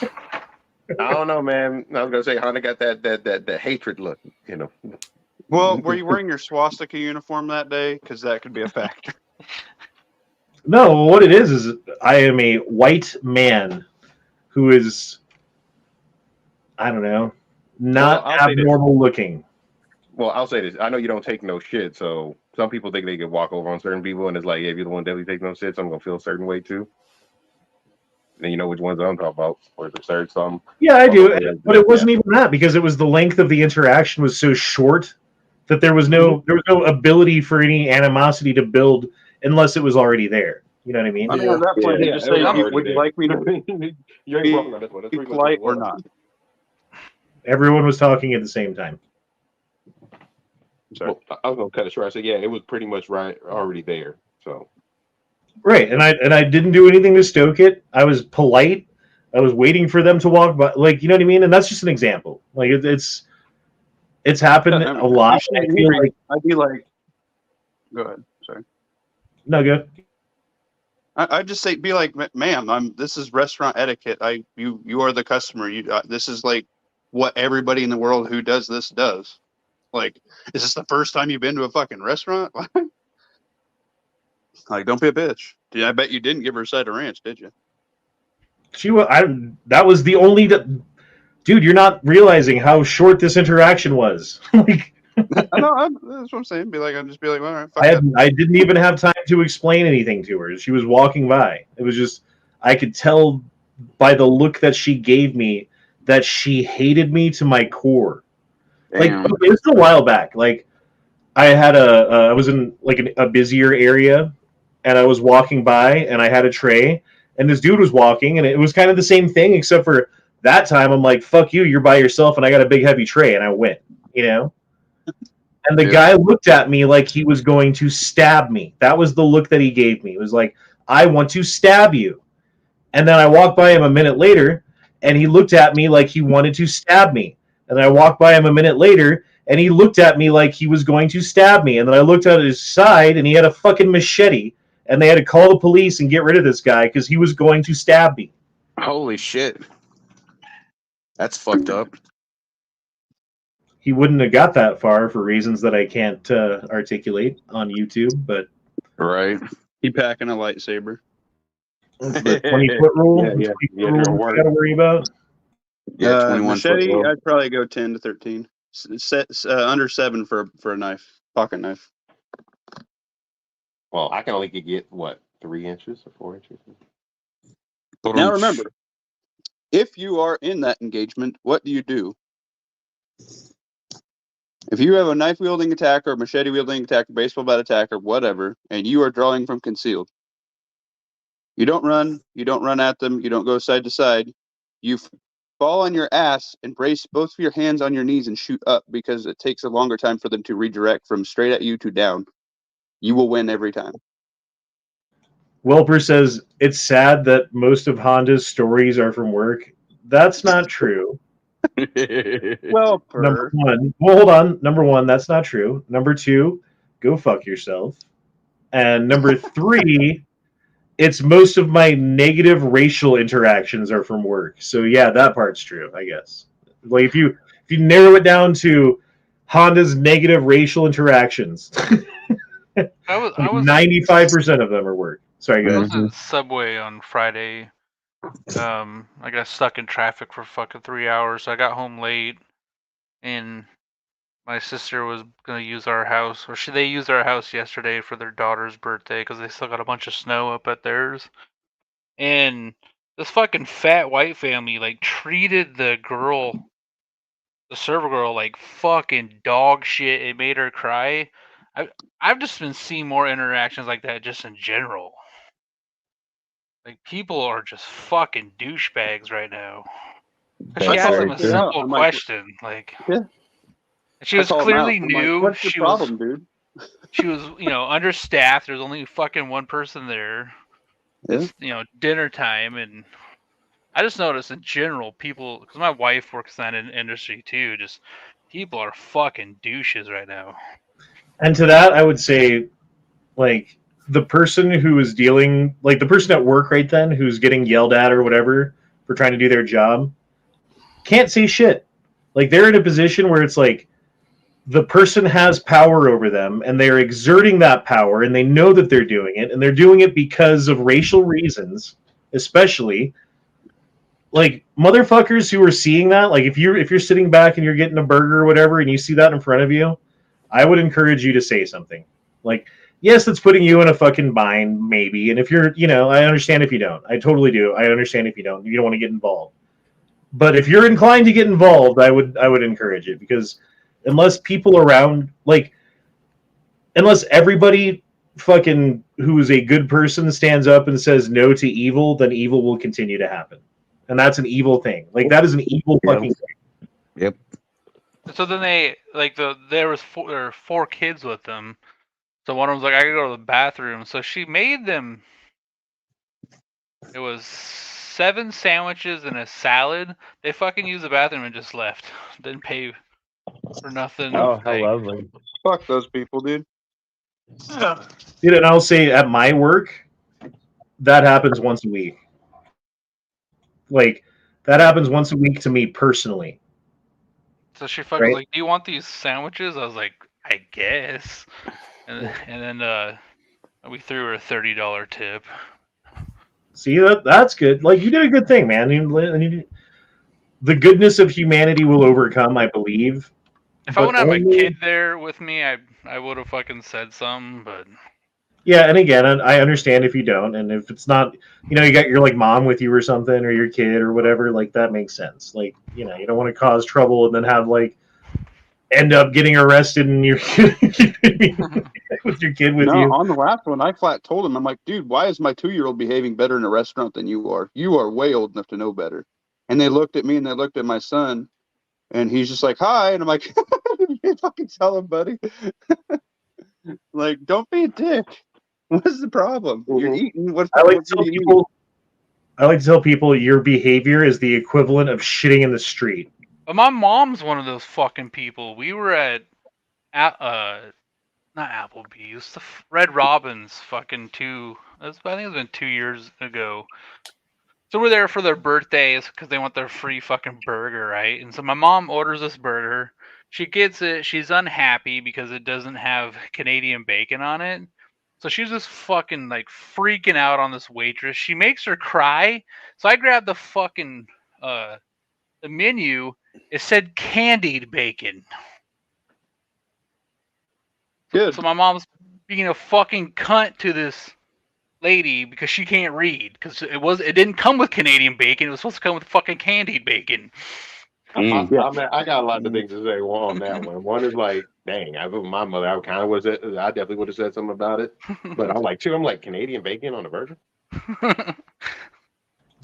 I don't know, man. I was going to say, Hunter got that hatred look, Well, were you wearing your swastika uniform that day? Because that could be a factor. No, what it is I am a white man who is, I don't know, not abnormal looking. Well, I'll say this. I know you don't take no shit, so some people think they can walk over on certain people, and it's like, yeah, if you're the one that definitely takes no shit, so I'm going to feel a certain way, too. And you know which ones I'm talking about, or the third some. Yeah, I do, but it wasn't even that, because it was the length of the interaction was so short that there was no ability for any animosity to build unless it was already there. You know what I mean? I mean, at that point, you just say, would you like me to be polite or not? Everyone was talking at the same time. Well, I was going to cut it short. I said, yeah, it was pretty much already there. So. Right, and I didn't do anything to stoke it. I was polite. I was waiting for them to walk by, like, you know what I mean. And that's just an example. Like it's happened a lot. I'd be like, go ahead. Sorry. No, good. I'd just say, be like, ma'am, this is restaurant etiquette. You are the customer. This is like what everybody in the world who does this does. Like, is this the first time you've been to a fucking restaurant? Like, don't be a bitch. I bet you didn't give her a side of ranch, did you? That was the only. Dude, you're not realizing how short this interaction was. Like, I know. That's what I'm saying. I'd just be like, all right. Fuck I didn't even have time to explain anything to her. She was walking by. It was just, I could tell by the look that she gave me that she hated me to my core. Damn. Like, it was a while back. Like, I had I was in like a busier area, and I was walking by, and I had a tray, and this dude was walking, and it was kind of the same thing, except for that time I'm like, fuck you, you're by yourself, and I got a big heavy tray, and I went, you know? And the guy looked at me like he was going to stab me. That was the look that he gave me. It was like, I want to stab you. And then I walked by him a minute later, and he looked at me like he wanted to stab me. And then I walked by him a minute later, and he looked at me like he was going to stab me. And then I looked at his side, and he had a fucking machete. And they had to call the police and get rid of this guy because he was going to stab me. Holy shit. That's fucked up. He wouldn't have got that far for reasons that I can't articulate on YouTube, but... Right. He packing a lightsaber. The 20-foot rule? Yeah, you got to worry about? Yeah, 21 machete, foot. I'd probably go 10 to 13. Under 7 for a knife, pocket knife. Well, I can only get, 3 inches or 4 inches? Now remember, if you are in that engagement, what do? If you have a knife-wielding attacker, machete-wielding attacker, baseball bat attacker, whatever, and you are drawing from concealed, you don't run at them, you don't go side to side, you fall on your ass and brace both of your hands on your knees and shoot up because it takes a longer time for them to redirect from straight at you to down. You will win every time. Welper says it's sad that most of Honda's stories are from work. That's not true. Number one. Well, hold on. Number one, that's not true. Number two, go fuck yourself. And number three, it's most of my negative racial interactions are from work. So yeah, that part's true, I guess. Like if you narrow it down to Honda's negative racial interactions, I was 95% of them are work. Sorry, go I ahead. was at Subway on Friday. I got stuck in traffic for fucking 3 hours. So I got home late, and my sister was gonna use our house, or they used our house yesterday for their daughter's birthday because they still got a bunch of snow up at theirs. And this fucking fat white family like treated the server girl, like fucking dog shit. It made her cry. I've just been seeing more interactions like that just in general. Like people are just fucking douchebags right now. 'Cause she asked him a simple question, like, and she was clearly new. What's your problem, dude? She was, understaffed. There's only fucking one person there. Yeah. It's, dinner time, and I just noticed in general, people, because my wife works in that industry too, just people are fucking douches right now. And to that, I would say, like, the person who is dealing, like, the person at work right then who's getting yelled at or whatever for trying to do their job can't say shit. Like, they're in a position where it's like the person has power over them and they're exerting that power and they know that they're doing it and they're doing it because of racial reasons, especially. Like, motherfuckers who are seeing that, like, if you're sitting back and you're getting a burger or whatever and you see that in front of you, I would encourage you to say something. Like, yes, that's putting you in a fucking bind, maybe. And if you're, I understand if you don't. I totally do. I understand if you don't. You don't want to get involved. But if you're inclined to get involved, I would encourage it, because unless people around, like, unless everybody fucking who is a good person stands up and says no to evil, then evil will continue to happen. And that's an evil thing. Like, that is an evil fucking thing. Yep. So then there was four kids with them. So one of them was like, I gotta go to the bathroom. So she made them. It was 7 sandwiches and a salad. They fucking used the bathroom and just left. Didn't pay for nothing. Oh, how lovely. Fuck those people, dude. Dude, and I'll say at my work, that happens once a week. Like, that happens once a week to me personally. So she fucking was like, do you want these sandwiches? I was like, I guess. And then we threw her a $30 tip. See, that's good. Like, you did a good thing, man. The goodness of humanity will overcome, I believe. If I wouldn't have my kid there with me, I would have fucking said something, but... Yeah, and again, I understand if you don't, and if it's not, you got your, like, mom with you or something, or your kid or whatever, like, that makes sense. Like, you don't want to cause trouble and then have, like, end up getting arrested and you're with your kid with you. On the last one, I flat told him, I'm like, dude, why is my 2-year-old behaving better in a restaurant than you are? You are way old enough to know better. And they looked at me and they looked at my son, and he's just like, hi. And I'm like, you fucking tell him, buddy. Like, don't be a dick. What's the problem? You're eating. I like to tell people your behavior is the equivalent of shitting in the street. But my mom's one of those fucking people. We were at not Applebee's, the Red Robin's fucking I think it's been 2 years ago. So we're there for their birthdays because they want their free fucking burger, right? And so my mom orders this burger. She gets it. She's unhappy because it doesn't have Canadian bacon on it. So she's just fucking like freaking out on this waitress. She makes her cry. So I grabbed the fucking the menu. It said candied bacon. Good. So my mom's being a fucking cunt to this lady because she can't read, because it didn't come with Canadian bacon. It was supposed to come with fucking candied bacon. I mean, I got a lot of things to say on that one. One is like, dang, I was my mother. I definitely would have said something about it. But I'm like, Canadian bacon on a burger?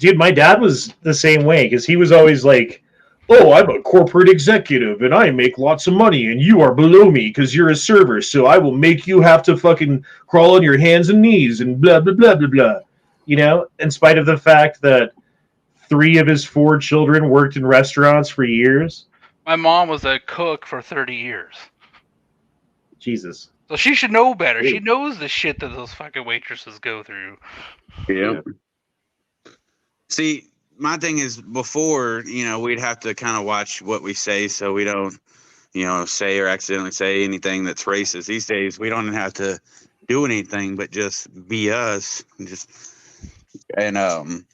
Dude, my dad was the same way because he was always like, "Oh, I'm a corporate executive and I make lots of money, and you are below me because you're a server. So I will make you have to fucking crawl on your hands and knees and blah blah blah blah blah." You know, in spite of the fact that 3 of his 4 children worked in restaurants for years. My mom was a cook for 30 years. Jesus. So she should know better. She knows the shit that those fucking waitresses go through. Yeah. See, my thing is before, we'd have to kind of watch what we say so we don't, say or accidentally say anything that's racist. These days, we don't have to do anything but just be us. And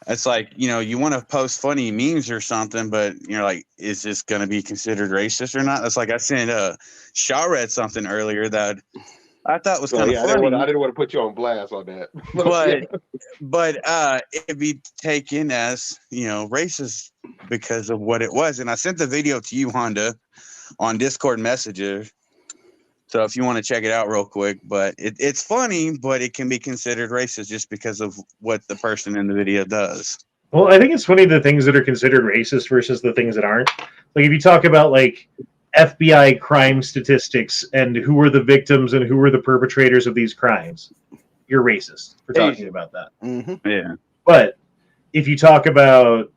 it's like, you want to post funny memes or something, but you're like, is this going to be considered racist or not? It's like I sent Shaw read something earlier that I thought was kind of funny. I didn't want to put you on blast on that. but it'd be taken as, racist because of what it was. And I sent the video to you, Honda, on Discord Messenger. So if you want to check it out real quick, but it's funny, but it can be considered racist just because of what the person in the video does. Well, I think it's funny the things that are considered racist versus the things that aren't. Like if you talk about like FBI crime statistics and who were the victims and who were the perpetrators of these crimes, you're racist for talking about that. Mm-hmm. Yeah. But if you talk about,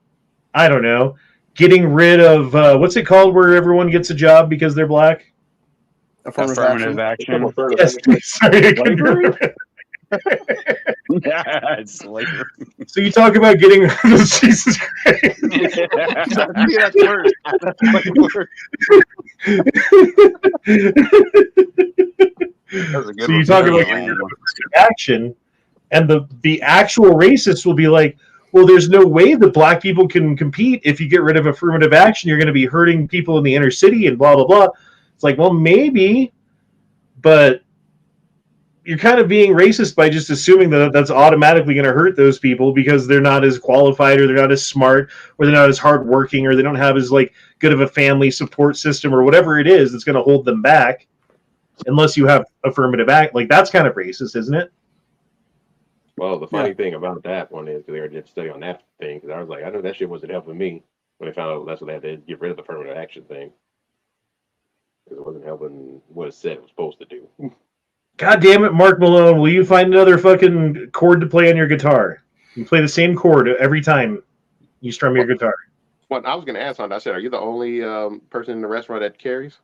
I don't know, getting rid of, what's it called where everyone gets a job because they're black? Affirmative action. Yes, sorry, I couldn't remember. Yeah, it's slavery. So you talk about getting rid of Jesus Christ. That's worse. That's way worse. So you talk about getting rid of action, and the actual racists will be like, well, there's no way that black people can compete if you get rid of affirmative action. You're going to be hurting people in the inner city and blah, blah, blah. It's like, well, maybe, but you're kind of being racist by just assuming that that's automatically going to hurt those people because they're not as qualified or they're not as smart or they're not as hardworking or they don't have as like good of a family support system or whatever it is that's going to hold them back unless you have affirmative act. Like that's kind of racist, isn't it? Well, the funny thing about that one is they did study on that thing because I was like, I know that shit wasn't helping me when they found out that's what they had to get rid of the affirmative action thing. Because it wasn't helping what it said it was supposed to do. God damn it, Mark Malone, will you find another fucking chord to play on your guitar? You play the same chord every time you strum your guitar. Well, I was going to ask on. I said, are you the only person in the restaurant that carries?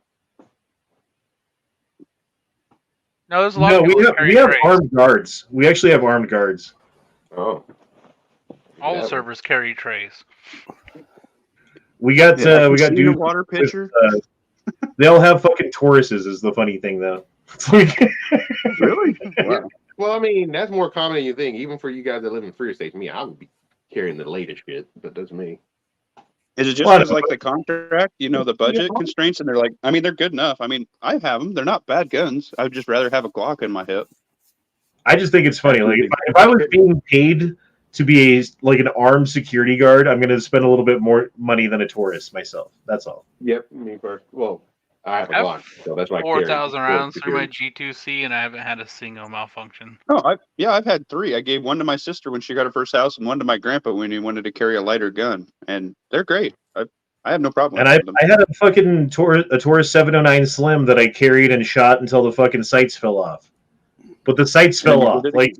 No, there's a lot of we people have trays. armed guards. We actually have armed guards. Oh. All the servers carry trays. We got dude water pitcher. They all have fucking Tauruses is the funny thing though. Really? Wow. Well, I mean, that's more common than you think. Even for you guys that live in freer states, me, I would be carrying the latest shit, but that's me. Is it just because like the contract, the budget constraints, and they're like, I mean, they're good enough. I mean, I have them. They're not bad guns. I would just rather have a Glock in my hip. I just think it's funny. Like if I was being paid to be an armed security guard, I'm going to spend a little bit more money than a Taurus myself. That's all. Yep, me first. Well, I have a Glock, so that's why I 4,000 rounds through my G2C, and I haven't had a single malfunction. Oh, I've had 3. I gave one to my sister when she got her first house, and one to my grandpa when he wanted to carry a lighter gun, and they're great. I have no problem. And I had a fucking Taurus 709 Slim that I carried and shot until the fucking sights fell off. But the sights fell off. Like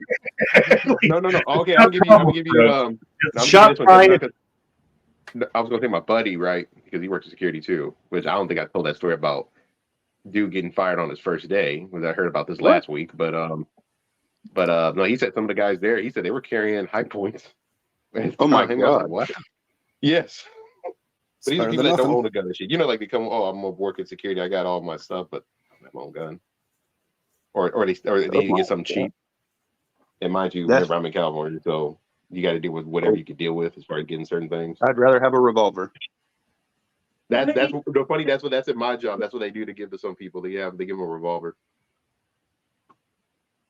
no. Okay, I'll give you. Shot fine. I was gonna say my buddy, right? Because he works in security too. Which I don't think I told that story about dude getting fired on his first day. Because I heard about this last week. But no, he said some of the guys there. He said they were carrying high points. Oh my god! What? Yes. But these are people that don't own a gun and shit. Like they come, I'm gonna work in security. I got all my stuff, but I don't have my own gun. Or they need to get something cheap. And mind you, whenever I'm in California, so you got to deal with whatever you can deal with as far as getting certain things. I'd rather have a revolver. That's the funny. That's at my job. That's what they do to give to some people. They give them a revolver.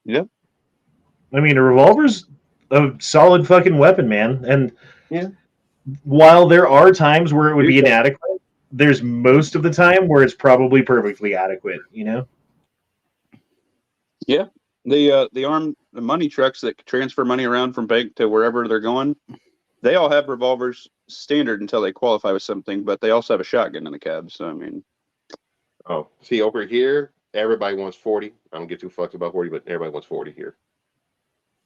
Yep. I mean, a revolver's a solid fucking weapon, man. And yeah, while there are times where it would be inadequate, there's most of the time where it's probably perfectly adequate. Yeah, the money trucks that transfer money around from bank to wherever they're going, They all have revolvers standard until they qualify with something, but they also have a shotgun in the cab. So I mean, Oh, see over here, everybody wants 40. I don't get too fucked about 40, but everybody wants 40 here.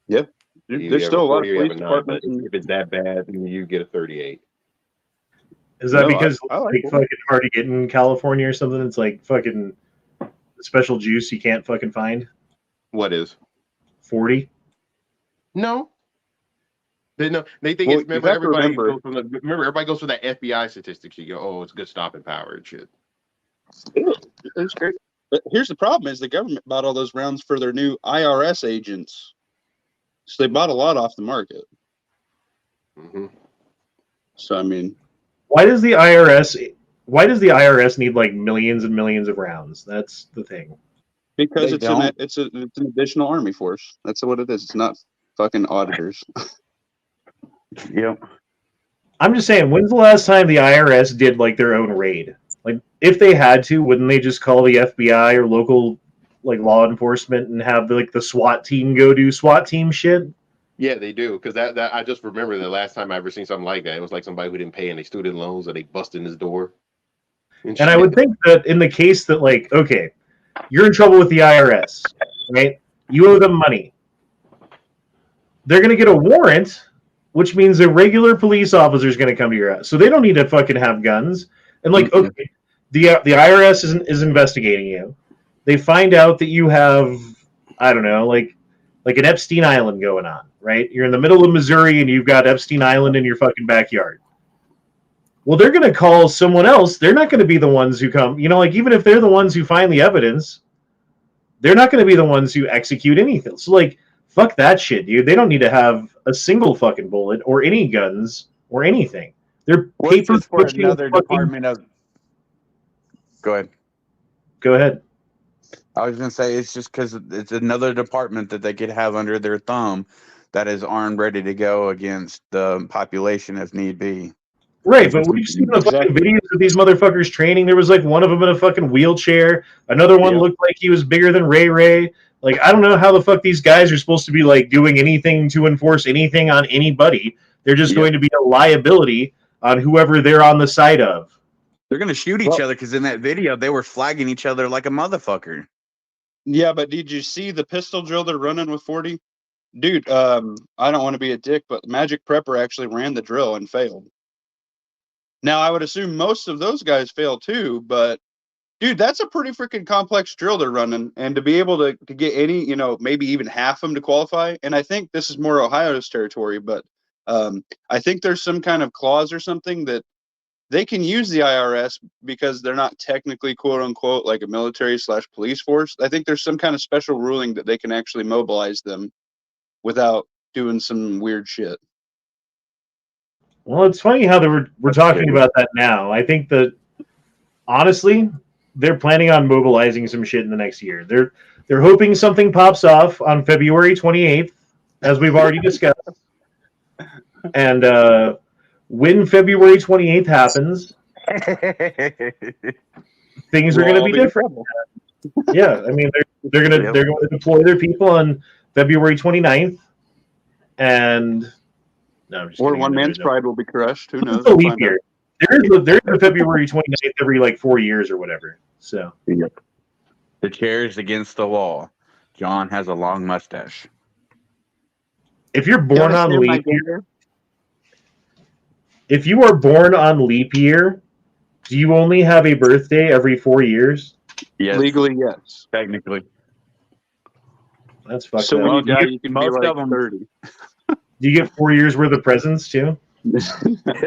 yep. You There's have still a lot of 40 or you have police a 9, but departments. if it's that bad, then you get a 38. Is that No, because I it's like like it. fucking hard to get in California or something? It's like fucking special juice you can't fucking find. What is? 40. No. They think Well, it's you remember have to everybody remember- goes from the remember everybody goes for that FBI statistics. You go, oh, it's good stopping power and shit. It's great. But here's the problem: is the government bought all those rounds for their new IRS agents, so they bought a lot off the market. Mm-hmm. So I mean, Why does the IRS need like millions and millions of rounds? That's the thing. because They it's don't. it's an additional army force. That's what it is. It's not fucking auditors. Yep. I'm just saying, when's the last time the IRS did like their own raid? Like, if they had to, wouldn't they just call the FBI or local like law enforcement and have like the SWAT team go do SWAT team shit? Yeah, they do. Because that I just remember the last time I ever seen something like that. It was like somebody who didn't pay any student loans and they busted in his door. And I would think that in the case that like, okay, you're in trouble with the IRS, right? You owe them money. They're going to get a warrant, which means a regular police officer is going to come to your house. So they don't need to fucking have guns. And like, okay, the IRS is investigating you. They find out that you have, I don't know, like an Epstein Island going on, right? You're in the middle of Missouri and you've got Epstein Island in your fucking backyard. Well, they're going to call someone else. They're not going to be the ones who come, like even if they're the ones who find the evidence, they're not going to be the ones who execute anything. So like, fuck that shit, dude. They don't need to have a single fucking bullet or any guns or anything. They're paper for pushing another fucking... department of. Go ahead. Go ahead. I was gonna say it's just because it's another department that they could have under their thumb that is armed, ready to go against the population if need be. Right, but we've seen the fucking videos of these motherfuckers training. There was like one of them in a fucking wheelchair. Another one looked like he was bigger than Ray Ray. Like, I don't know how the fuck these guys are supposed to be like doing anything to enforce anything on anybody. They're just going to be a liability on whoever they're on the side of. They're gonna shoot each other because in that video they were flagging each other like a motherfucker. Yeah, but did you see the pistol drill they're running with 40? Dude, I don't want to be a dick, but Magic Prepper actually ran the drill and failed. Now, I would assume most of those guys fail too, but dude, that's a pretty freaking complex drill they're running. And to be able to get any, maybe even half of them to qualify, and I think this is more Ohio's territory, but I think there's some kind of clause or something that they can use the IRS because they're not technically, quote unquote, like a military/police force. I think there's some kind of special ruling that they can actually mobilize them without doing some weird shit. Well, it's funny how we're talking about that now. I think that, honestly, they're planning on mobilizing some shit in the next year. They're hoping something pops off on February 28th, as we've already discussed. And when February 28th happens, things are going to be different. Yeah, I mean, they're going to deploy their people on February 29th, and no, I'm just or kidding. one man's pride will be crushed. Who knows? It's a leap year. There is a February 29th every like 4 years or whatever. So the chair is against the wall. John has a long mustache. If you're born on leap year, if you are born on leap year, do you only have a birthday every 4 years? Yes. Legally, yes. Technically. That's fucked so up. when you die, you can be like 30. Do you get 4 years worth of presents too?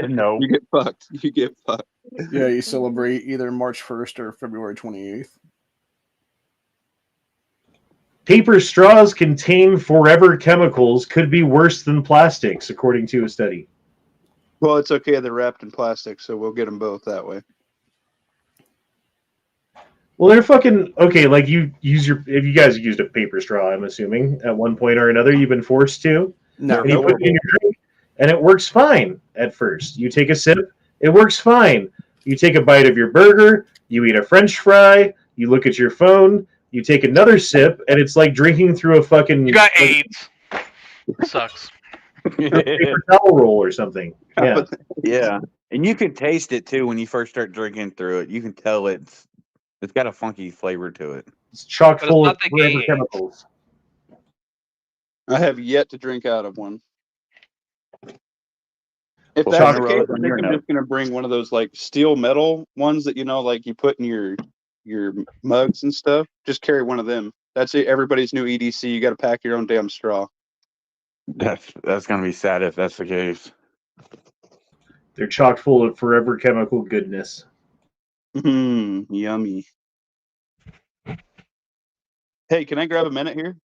No. You get fucked. You get fucked. Yeah, you celebrate either March 1st or February 28th. Paper straws contain forever chemicals could be worse than plastics, according to a study. Well, it's okay. They're wrapped in plastic, so we'll get them both that way. Well, they're fucking okay. Like if you guys used a paper straw, I'm assuming at one point or another, you've been forced to. No, and you put it in your drink, and it works fine at first. You take a sip, it works fine. You take a bite of your burger, you eat a French fry, you look at your phone, you take another sip, and it's like drinking through a fucking. You got AIDS. Sucks. paper towel roll or something. Yeah. Yeah, and you can taste it too when you first start drinking through it. You can tell it's got a funky flavor to it. It's chock But it's full not of the forever gay chemicals. I have yet to drink out of one. If Well, that's Chock the roll case, it I on think your I'm note. just gonna bring one of those like steel metal ones that like you put in your mugs and stuff. Just carry one of them. That's it. Everybody's new EDC. You got to pack your own damn straw. That's gonna be sad if that's the case. They're chock full of forever chemical goodness. Yummy. Hey, can I grab a minute here?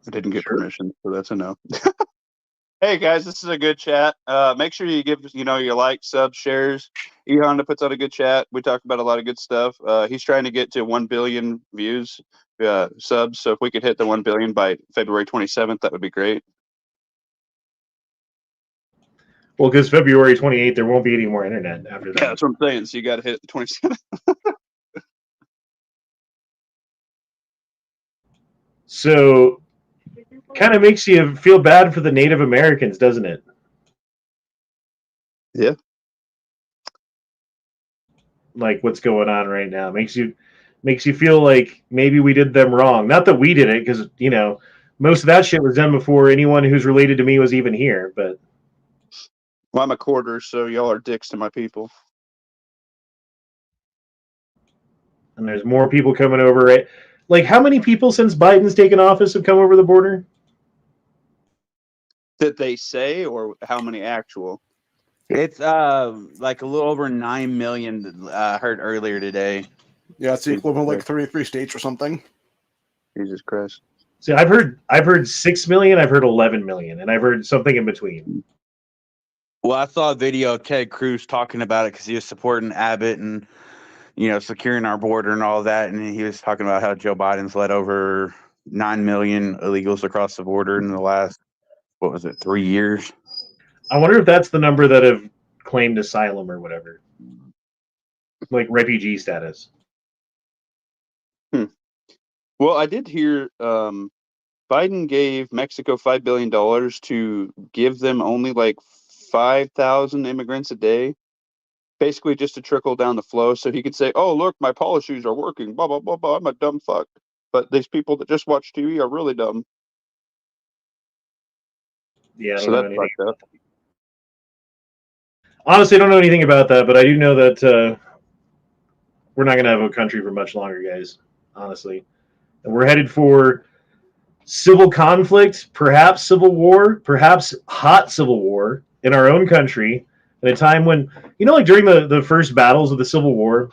I didn't get permission, so that's a no. Hey guys, this is a good chat. Make sure you give your likes, subs, shares. E Honda puts out a good chat. We talk about a lot of good stuff. He's trying to get to 1 billion views, subs. So if we could hit the 1 billion by February 27th, that would be great. Well, because February 28th, there won't be any more internet after that. Yeah, that's what I'm saying. So you got to hit the 27th. So, kind of makes you feel bad for the Native Americans, doesn't it? Yeah. Like what's going on right now makes you feel like maybe we did them wrong. Not that we did it, because most of that shit was done before anyone who's related to me was even here. But well, I'm a quarter, so y'all are dicks to my people. And there's more people coming over. Right? Like, how many people since Biden's taken office have come over the border? That they say, or how many actual? It's like a little over 9 million. I heard earlier today. Yeah, it's the equivalent of like 33 states or something. Jesus Christ. See, I've heard 6 million, I've heard 11 million, and I've heard something in between. Well, I saw a video of Ted Cruz talking about it because he was supporting Abbott and securing our border and all that, and he was talking about how Joe Biden's let over 9 million illegals across the border in the last 3 years. I wonder if that's the number that have claimed asylum or whatever, like refugee status. Well, I did hear Biden gave Mexico $5 billion to give them only like 5,000 immigrants a day, basically just to trickle down the flow, so he could say, "Oh, look, my policies are working. Blah blah blah blah. I'm a dumb fuck." But these people that just watch TV are really dumb. Yeah, I don't So know that's anything. fucked up. Honestly, I don't know anything about that, but I do know that we're not going to have a country for much longer, guys. Honestly, and we're headed for civil conflict, perhaps civil war, perhaps hot civil war in our own country. At a time when, like during the first battles of the Civil War,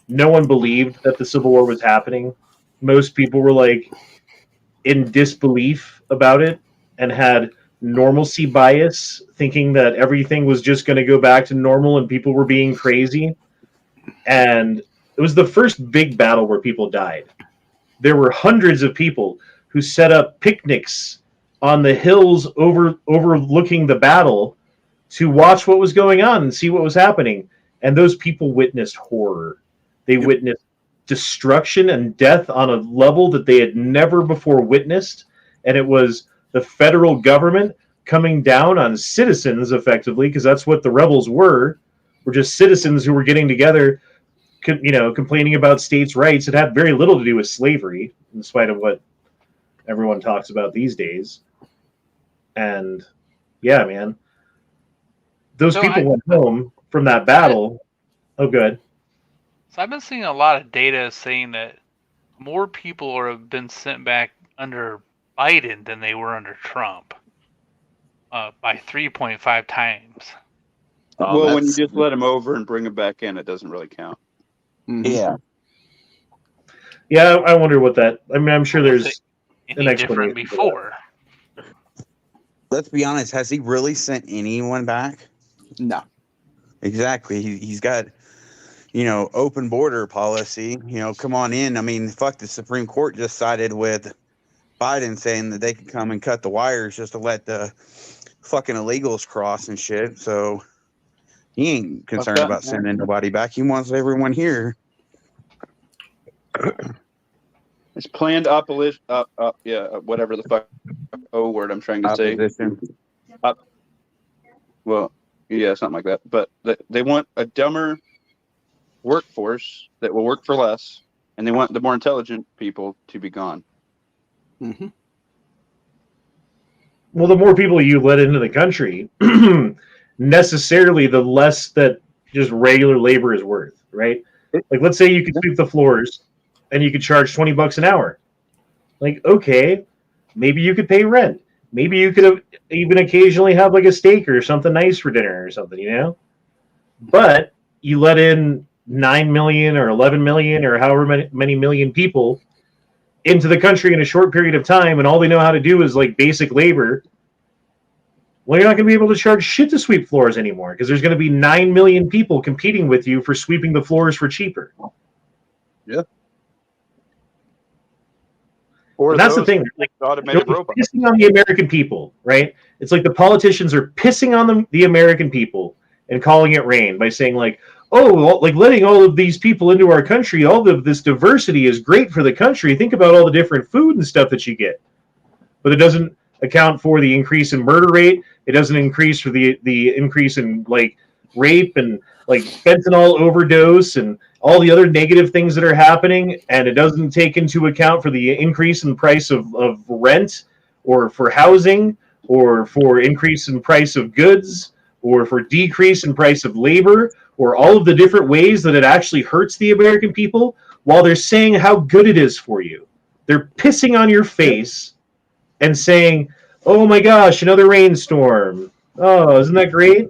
no one believed that the Civil War was happening. Most people were like in disbelief about it and had normalcy bias, thinking that everything was just going to go back to normal and people were being crazy. And it was the first big battle where people died. There were hundreds of people who set up picnics on the hills overlooking the battle to watch what was going on and see what was happening. And those people witnessed horror. They witnessed destruction and death on a level that they had never before witnessed. And it was the federal government coming down on citizens, effectively, because that's what the rebels were just citizens who were getting together, complaining about states' rights. It had very little to do with slavery, in spite of what everyone talks about these days. And yeah, man, those people went home from that battle. Oh, good. So I've been seeing a lot of data saying that more people have been sent back under Biden than they were under Trump, by 3.5 times. Well, when you just let them over and bring them back in, it doesn't really count. Yeah. Yeah, I wonder what that. I mean, I'm sure there's an Any different explanation before. Let's be honest. Has he really sent anyone back? No. Exactly. He's got, open border policy. Come on in. I mean, fuck, the Supreme Court just sided with Biden saying that they could come and cut the wires just to let the fucking illegals cross and shit. So he ain't concerned about sending nobody back. He wants everyone here. It's planned whatever the fuck word I'm trying to say. Opposition. Well, yeah, something like that. But they want a dumber workforce that will work for less, and they want the more intelligent people to be gone. Mm-hmm. Well, the more people you let into the country, necessarily the less that just regular labor is worth, right? Like, let's say you could sweep the floors and you could charge $20 an hour. Like, okay, maybe you could pay rent. Maybe you could even occasionally have like a steak or something nice for dinner or something, you know? But you let in 9 million or 11 million or however many million people into the country in a short period of time, and all they know how to do is like basic labor. Well, you're not going to be able to charge shit to sweep floors anymore because there's going to be 9 million people competing with you for sweeping the floors for cheaper. Yeah. Or and that's the thing. Like, automated robots. Pissing on the American people, right? It's like the politicians are pissing on the American people and calling it rain by saying like, oh, like letting all of these people into our country, all of this diversity is great for the country. Think about all the different food and stuff that you get. But it doesn't account for the increase in murder rate. It doesn't increase for the increase in like rape and like fentanyl overdose and all the other negative things that are happening. And it doesn't take into account for the increase in price of rent or for housing or for increase in price of goods or for decrease in price of labor or all of the different ways that it actually hurts the American people while they're saying how good it is for you. They're pissing on your face and saying, oh my gosh, another rainstorm. Oh, isn't that great?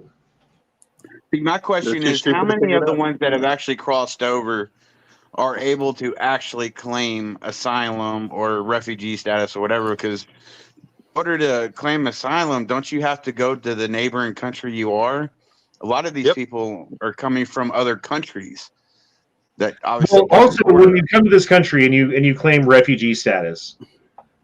My question is, how many of the ones that have actually crossed over are able to actually claim asylum or refugee status or whatever? Because in order to claim asylum, don't you have to go to the neighboring country you are? A lot of these people are coming from other countries. That obviously. Well, also, when you come to this country and you claim refugee status,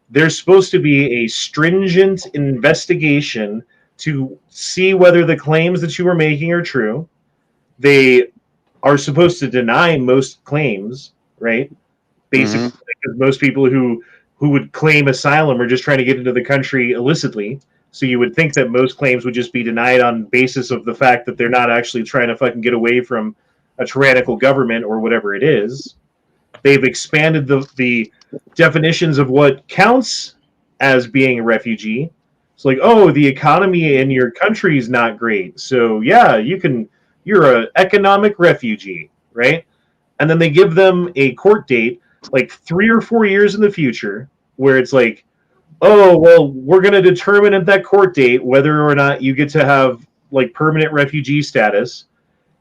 there's supposed to be a stringent investigation to see whether the claims that you are making are true. They are supposed to deny most claims, right? Basically, because most people who would claim asylum are just trying to get into the country illicitly. So you would think that most claims would just be denied on basis of the fact that they're not actually trying to fucking get away from a tyrannical government or whatever it is. They've expanded the definitions of what counts as being a refugee. It's like, oh, the economy in your country is not great, so yeah, you're an economic refugee, right? And then they give them a court date like 3 or 4 years in the future where it's like, oh, well, we're going to determine at that court date whether or not you get to have like permanent refugee status.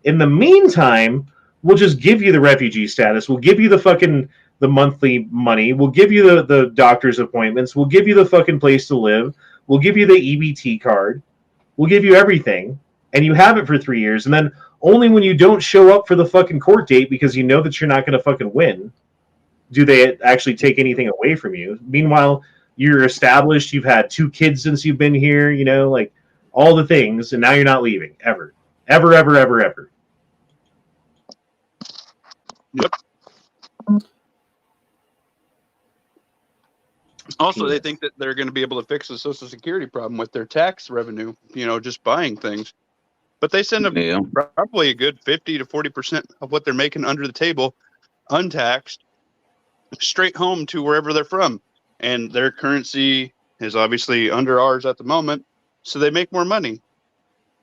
In the meantime, we'll just give you the refugee status. We'll give you the monthly money. We'll give you the doctor's appointments. We'll give you the fucking place to live. We'll give you the EBT card. We'll give you everything. And you have it for 3 years. And then only when you don't show up for the fucking court date because you know that you're not going to fucking win, do they actually take anything away from you. Meanwhile, you're established. You've had 2 kids since you've been here, you know, like all the things. And now you're not leaving ever. Ever, ever, ever, ever. Yep. Also, they think that they're going to be able to fix the Social Security problem with their tax revenue, you know, just buying things. But they send them probably a good 50 to 40% of what they're making under the table, untaxed, straight home to wherever they're from. And their currency is obviously under ours at the moment, so they make more money.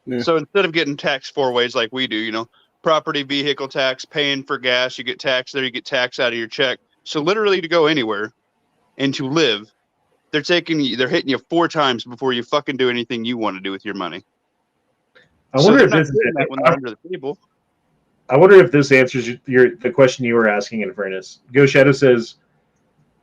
Yeah. So instead of getting taxed 4 ways like we do, you know, property, vehicle tax, paying for gas, you get taxed there, you get tax out of your check. So literally to go anywhere and to live, they're hitting you 4 times before you fucking do anything you want to do with your money. I wonder if this when they're under the table. I wonder if this answers the question you were asking, in fairness. Go Shadow says,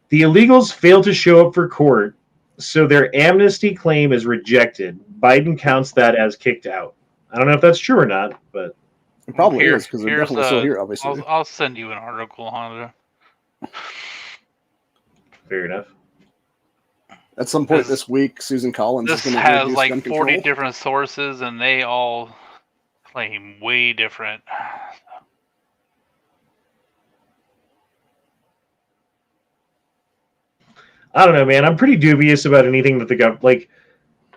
the illegals failed to show up for court, so their amnesty claim is rejected. Biden counts that as kicked out. I don't know if that's true or not, but it probably is, because they're definitely still here, obviously. I'll send you an article on it. Fair enough. At some point this week, Susan Collins is going to has introduce like gun 40 control. different sources, and they all claim way different. I don't know, man. I'm pretty dubious about anything that the government, like,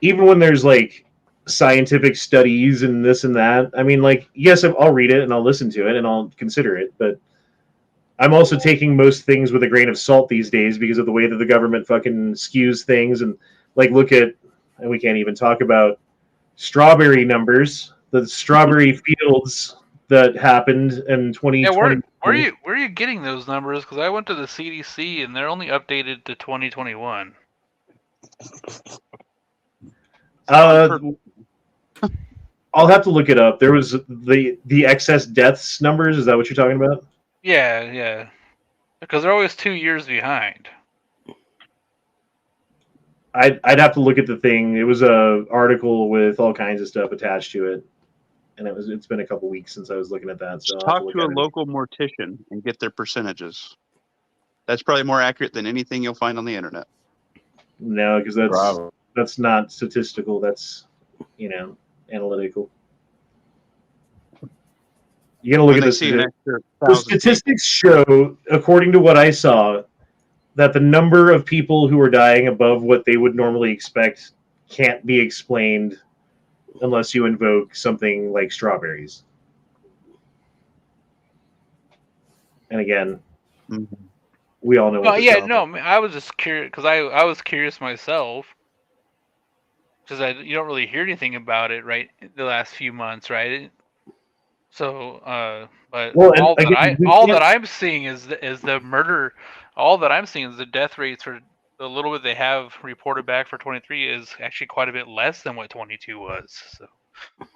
even when there's like scientific studies and this and that. I mean, like, yes, I'll read it and I'll listen to it and I'll consider it, but I'm also taking most things with a grain of salt these days because of the way that the government fucking skews things. And like, look at, and we can't even talk about strawberry numbers, the strawberry fields that happened in 2020. Yeah, where are you getting those numbers? Because I went to the CDC and they're only updated to 2021. I'll have to look it up. There was the excess deaths numbers. Is that what you're talking about? Yeah. Because they're always 2 years behind. I'd have to look at the thing. It was a article with all kinds of stuff attached to it, and it's been a couple weeks since I was looking at that. So talk to a local mortician and get their percentages. That's probably more accurate than anything you'll find on the internet. No, because that's not statistical. That's analytical. You gotta look at the statistics show, according to what I saw, that the number of people who are dying above what they would normally expect can't be explained unless you invoke something like strawberries. And again, we all know. I was just curious because I was curious myself because you don't really hear anything about it the last few months, right? So, but all that I'm seeing is the murder. All that I'm seeing is the death rates for the little bit they have reported back for 23 is actually quite a bit less than what 22 was. So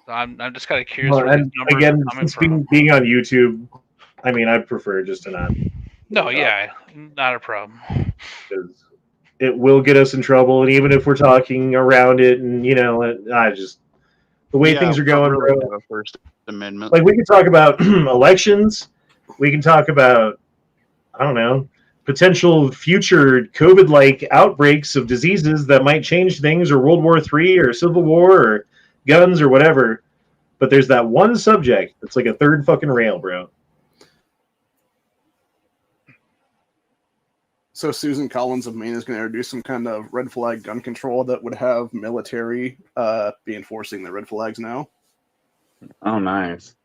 I'm just kind of curious where these numbers are coming from. Being on YouTube, I mean, I prefer just to not. No, yeah, not a problem. Because it will get us in trouble, and even if we're talking around it, and I just the way things are going, bro. First Amendment. Like, we can talk about elections. We can talk about, I don't know, potential future COVID-like outbreaks of diseases that might change things, or World War III, or Civil War, or guns, or whatever. But there's that one subject that's like a third fucking rail, bro. So Susan Collins of Maine is going to introduce some kind of red flag gun control that would have military be enforcing the red flags now. Oh, nice.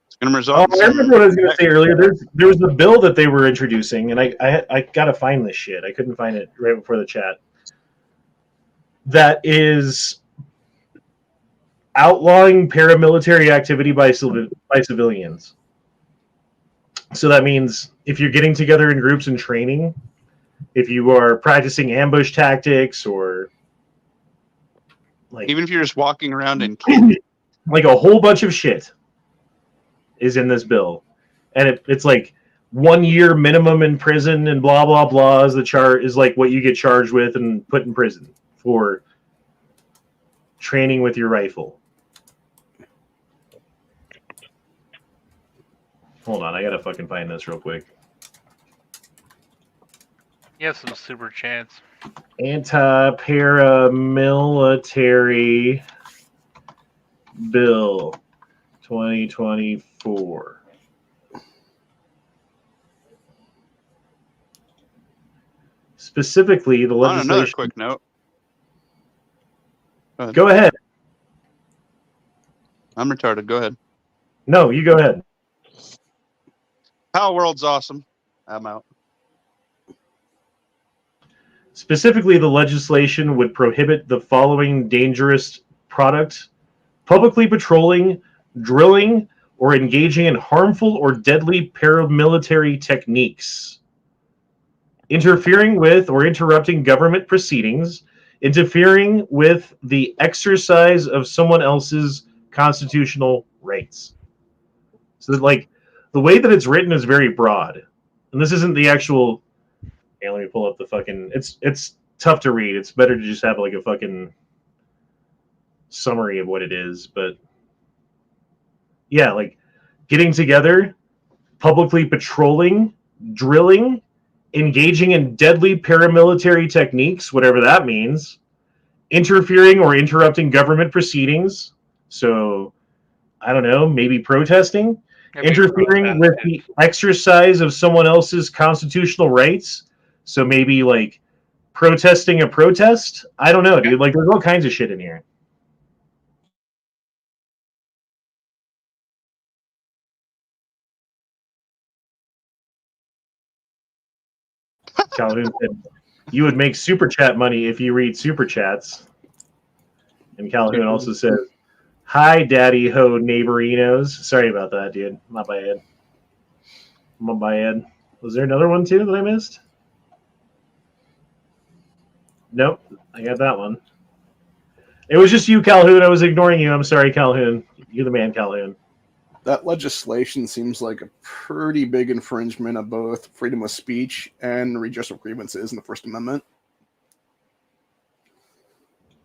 It's going to result. I remember what I was going to say earlier. There was a bill that they were introducing, and I got to find this shit. I couldn't find it right before the chat. That is outlawing paramilitary activity by civilians. So that means if you're getting together in groups and training, if you are practicing ambush tactics, or like, even if you're just walking around and like, a whole bunch of shit is in this bill, and it's like 1 year minimum in prison and blah blah blah is like what you get charged with and put in prison for training with your rifle. Hold on, I gotta fucking find this real quick. You have some super chance. Anti-paramilitary bill 2024. Specifically, the legislation. On another quick note. Go ahead. I'm retarded. Go ahead. No, you go ahead. How World's awesome. I'm out. Specifically, the legislation would prohibit the following dangerous products: publicly patrolling, drilling, or engaging in harmful or deadly paramilitary techniques, interfering with or interrupting government proceedings, interfering with the exercise of someone else's constitutional rights. So, like, the way that it's written is very broad, and this isn't the actual. Okay, let me pull up the fucking. It's tough to read. It's better to just have like a fucking summary of what it is. But yeah, like getting together, publicly patrolling, drilling, engaging in deadly paramilitary techniques, whatever that means, interfering or interrupting government proceedings. So, I don't know, maybe protesting, interfering with the exercise of someone else's constitutional rights. So maybe like protesting a protest. I don't know, dude. Like, there's all kinds of shit in here. Calhoun said, you would make super chat money if you read super chats. And Calhoun also says, hi, daddy ho neighborinos. Sorry about that, dude. My bad. Was there another one, too, that I missed? Nope. I got that one. It was just you, Calhoun. I was ignoring you. I'm sorry, Calhoun. You're the man, Calhoun. That legislation seems like a pretty big infringement of both freedom of speech and redress of grievances in the First Amendment.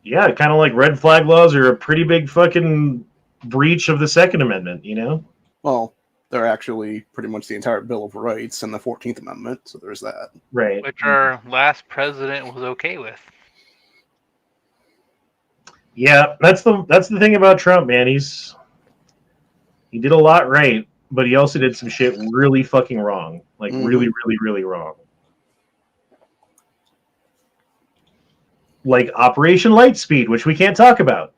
Yeah, kind of like red flag laws are a pretty big fucking breach of the Second Amendment, you know? Well, they're actually pretty much the entire Bill of Rights and the 14th Amendment, so there's that. Right. Which our last president was okay with. Yeah, that's the thing about Trump, man. He did a lot right, but he also did some shit really fucking wrong. Like, really, really, really wrong. Like Operation Lightspeed, which we can't talk about.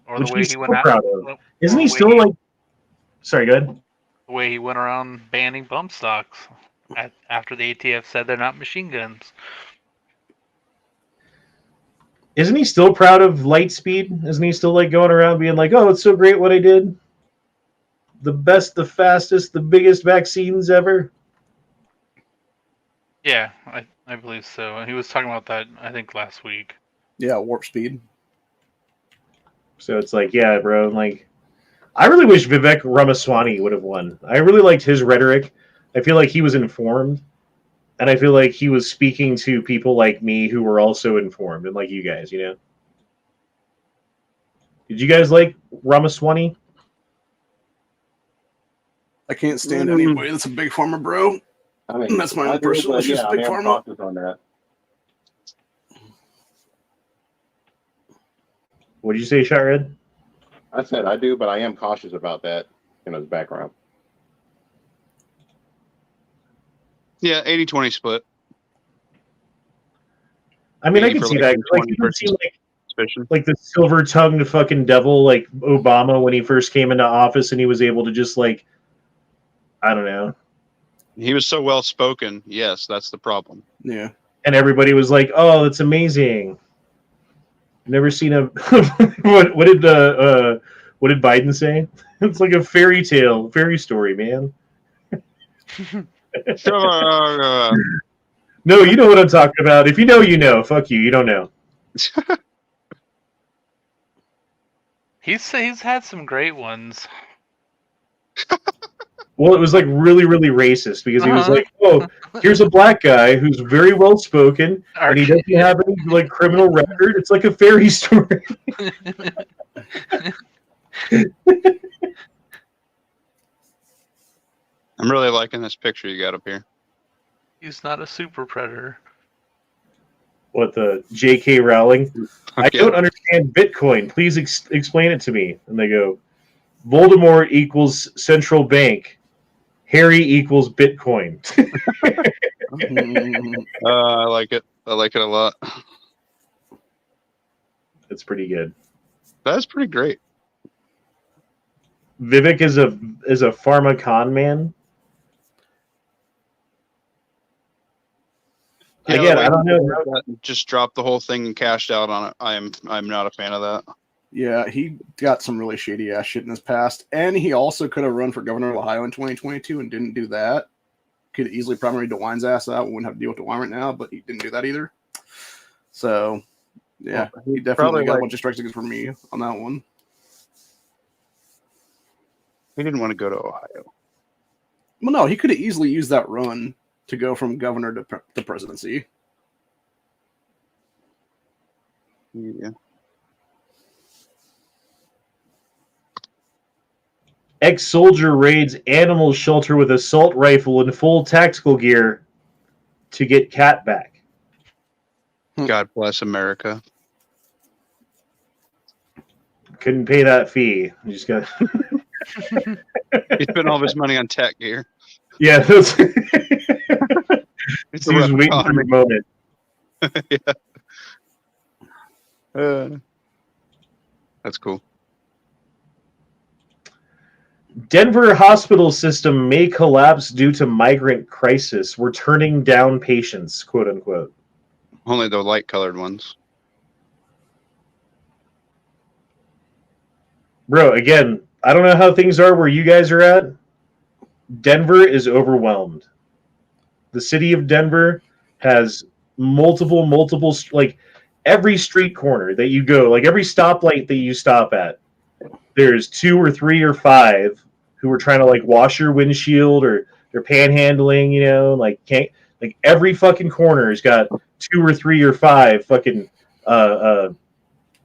Or Which the way he's he so went out. proud of. Isn't he still like... Sorry, go ahead. The way he went around banning bump stocks after the ATF said they're not machine guns. Isn't he still proud of Lightspeed? Isn't he still like going around being like, oh, it's so great what I did? The best, the fastest, the biggest vaccines ever? Yeah, I believe so. He was talking about that, I think, last week. Yeah, warp speed. So it's like, yeah, bro, like, I really wish Vivek Ramaswamy would have won. I really liked his rhetoric. I feel like he was informed. And I feel like he was speaking to people like me who were also informed, and like you guys, you know? Did you guys like Ramaswamy? I can't stand anybody that's a big pharma, bro. I mean, that's my own personal issue. Yeah, Big I am pharma. cautious on that. What did you say, Shot Red? I said I do, but I am cautious about that in his background. Yeah, 80-20 split. I mean, I 80 can for see like that. Like, he versus seem suspicion. like the silver-tongued fucking devil, like Obama when he first came into office, and he was able to just like, I don't know. He was so well spoken. Yes, that's the problem. Yeah. And everybody was like, "Oh, that's amazing." Never seen a what did Biden say? It's like a fairy tale, fairy story, man. No, you know what I'm talking about. If you know, you know. Fuck you. You don't know. He's had some great ones. Well, it was like really, really racist because he was like, "Oh, here's a black guy who's very well spoken, and he doesn't have any like criminal record. It's like a fairy story." I'm really liking this picture you got up here. He's not a super predator. What, the J.K. Rowling? I don't understand Bitcoin. Please explain it to me. And they go, Voldemort equals central bank. Harry equals Bitcoin. I like it. I like it a lot. It's pretty good. That's pretty great. Vivek is a pharma con man. Yeah, Again, I don't know. Just dropped the whole thing and cashed out on it. I'm not a fan of that. Yeah, he got some really shady ass shit in his past, and he also could have run for governor of Ohio in 2022 and didn't do that. Could easily primary DeWine's ass out. Wouldn't have to deal with DeWine right now, but he didn't do that either. So, yeah, he definitely got a bunch of strikes against for me on that one. He didn't want to go to Ohio. Well, no, he could have easily used that run to go from governor to the presidency. Yeah. Ex-soldier raids animal shelter with assault rifle and full tactical gear to get cat back. God bless America. Couldn't pay that fee. You just got. He spent all of his money on tech gear. Yeah, It's He was waiting for the moment. That's cool. Denver hospital system may collapse due to migrant crisis. We're turning down patients, quote unquote. Only the light-colored ones. Bro, again, I don't know how things are where you guys are at. Denver is overwhelmed. The city of Denver has multiple, like every street corner that you go, like every stoplight that you stop at, there's 2 or 3 or 5 who are trying to like wash your windshield or they're panhandling, you know, like can't like every fucking corner has got 2 or 3 or 5 fucking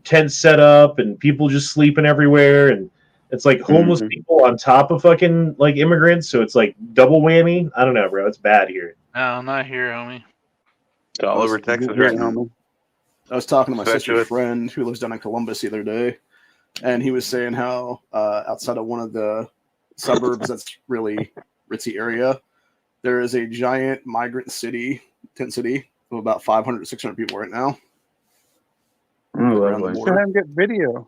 tents set up and people just sleeping everywhere, and it's like homeless people on top of fucking like immigrants, so it's like double whammy. I don't know, bro. It's bad here. No, not here, homie. It's all over Texas right now. I was talking to my Especially sister's with- friend who lives down in Columbus the other day, and he was saying how outside of one of the suburbs that's really ritzy area, there is a giant migrant city, tent city, of about 500 to 600 people right now. Around the Should border. have get video.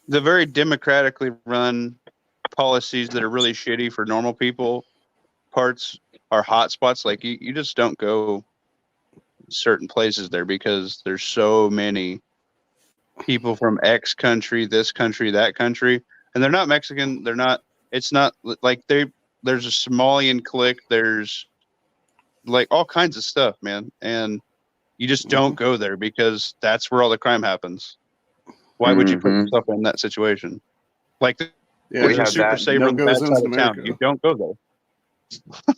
The very democratically run policies that are really shitty for normal people parts are hotspots. Like you just don't go certain places there because there's so many people from X country, this country, that country, and they're not Mexican. They're not. It's not like there's a Somalian clique. There's like all kinds of stuff, man, and you just don't go there because that's where all the crime happens. Why would you put yourself in that situation? Like, Yeah, there's a super saver on the bad side of town. You don't go there.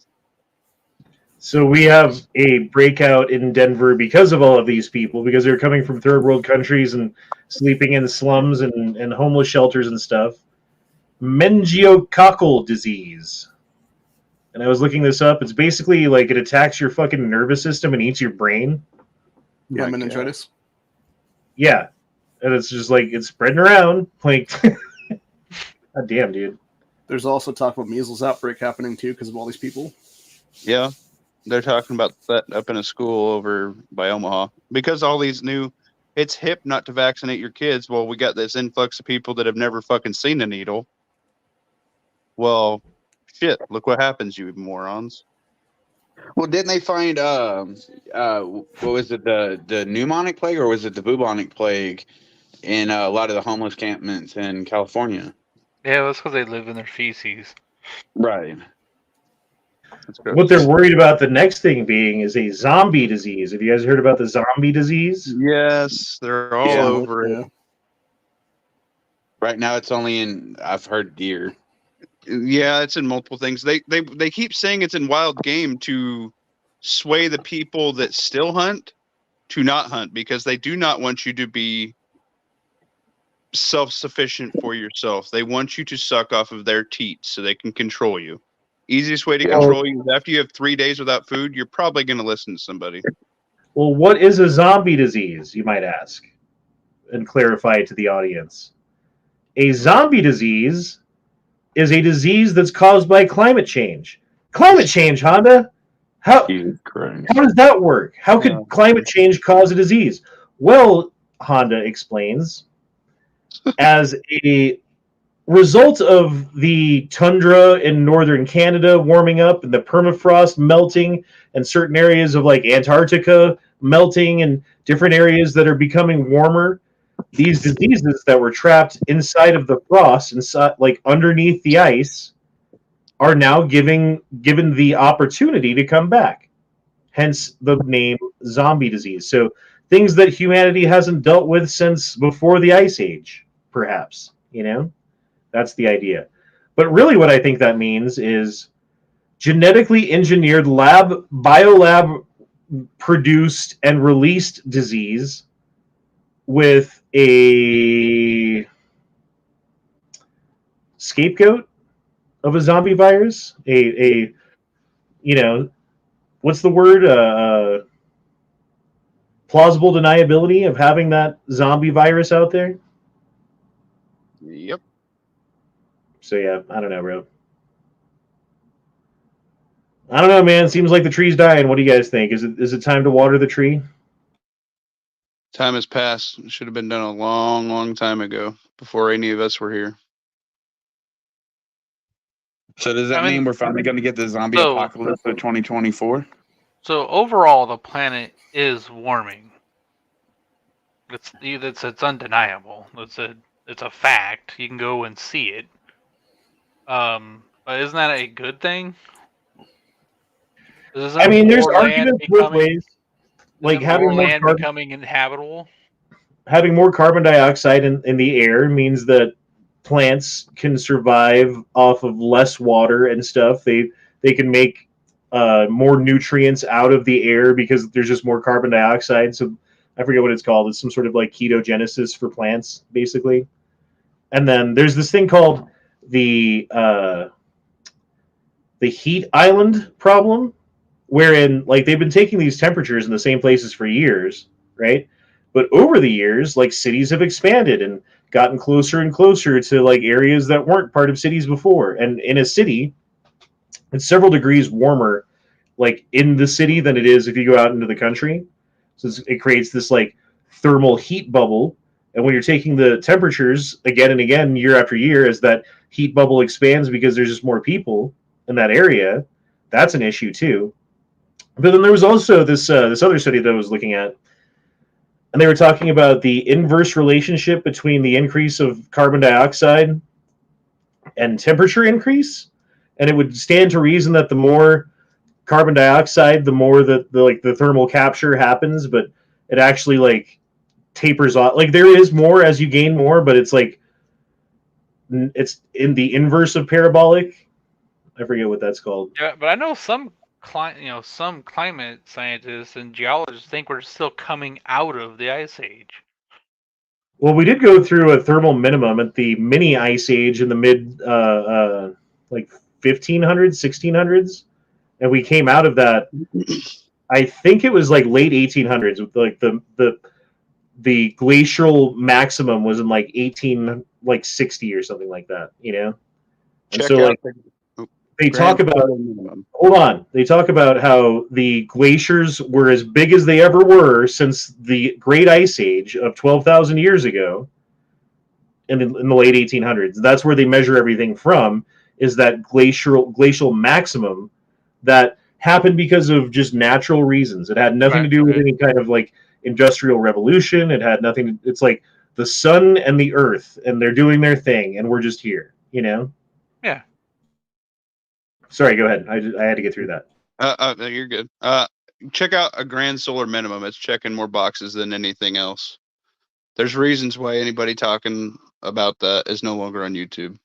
So we have a breakout in Denver because of all of these people, because they're coming from third world countries and sleeping in slums and homeless shelters and stuff. Meningococcal disease. And I was looking this up. It's basically like it attacks your fucking nervous system and eats your brain. Yeah, meningitis. Yeah. And it's just like it's spreading around. Like, God damn, dude. There's also talk of a measles outbreak happening too because of all these people. Yeah, they're talking about that up in a school over by Omaha because all these new. It's hip not to vaccinate your kids. Well, we got this influx of people that have never fucking seen a needle. Well, shit! Look what happens, you morons. Well, didn't they find what was it, the pneumonic plague or was it the bubonic plague in a lot of the homeless encampments in California? Yeah, that's because they live in their feces. Right. What they're worried about the next thing being is a zombie disease. Have you guys heard about the zombie disease? Yes, they're all over it. Right now, it's only in. I've heard deer. Yeah, it's in multiple things. They keep saying it's in wild game to sway the people that still hunt to not hunt because they do not want you to be self-sufficient for yourself. They want you to suck off of their teats so they can control you. Easiest way to control you is after you have 3 days without food, you're probably going to listen to somebody. Well, what is a zombie disease, you might ask, and clarify it to the audience. A zombie disease is a disease that's caused by climate change. Climate change, Honda? How does that work? How could climate change cause a disease? Well, Honda explains, as a result of the tundra in northern Canada warming up and the permafrost melting and certain areas of like Antarctica melting and different areas that are becoming warmer, these diseases that were trapped inside of the frost, inside, like underneath the ice, are now given the opportunity to come back. Hence the name zombie disease. So things that humanity hasn't dealt with since before the Ice Age, perhaps, you know? That's the idea. But really what I think that means is genetically engineered biolab produced and released disease with a scapegoat of a zombie virus, a you know, what's the word? Plausible deniability of having that zombie virus out there. Yep. So yeah, I don't know, bro. I don't know, man. It seems like the tree's dying. What do you guys think? Is it time to water the tree? Time has passed. It should have been done a long, long time ago, before any of us were here. So does that mean we're finally going to get the zombie apocalypse of 2024? So overall, the planet is warming. It's undeniable. It's a fact. You can go and see it. But isn't that a good thing? I mean, there's arguments both ways. Like having more land becoming inhabitable. Having more carbon dioxide in the air means that plants can survive off of less water and stuff. They can make more nutrients out of the air because there's just more carbon dioxide. So I forget what it's called. It's some sort of like ketogenesis for plants, basically. And then there's this thing called the heat island problem, wherein like they've been taking these temperatures in the same places for years, right? But over the years, like cities have expanded and gotten closer and closer to like areas that weren't part of cities before. And in a city, it's several degrees warmer, like in the city than it is if you go out into the country. So it creates this like thermal heat bubble. And when you're taking the temperatures again and again, year after year, as that heat bubble expands because there's just more people in that area, that's an issue too. But then there was also this other study that I was looking at, and they were talking about the inverse relationship between the increase of carbon dioxide and temperature increase, and it would stand to reason that the more carbon dioxide, the more the thermal capture happens, but it actually like tapers off. Like there is more as you gain more, but it's like it's in the inverse of parabolic. I forget what that's called. Yeah, but I know some climate scientists and geologists think we're still coming out of the ice age. Well, we did go through a thermal minimum at the mini ice age in the mid like 1500s, 1600s, and we came out of that. I think it was like late 1800s with like the glacial maximum was in like 1860 or something like that, you know. And so like they talk about they talk about how the glaciers were as big as they ever were since the Great Ice Age of 12,000 years ago in the late 1800s. That's where they measure everything from, is that glacial maximum that happened because of just natural reasons. It had nothing to do with any kind of like industrial revolution. It had nothing. It's like the sun and the earth, and they're doing their thing, and we're just here, you know? Yeah. Sorry, go ahead. I had to get through that. You're good. Check out a grand solar minimum. It's checking more boxes than anything else. There's reasons why anybody talking about that is no longer on YouTube.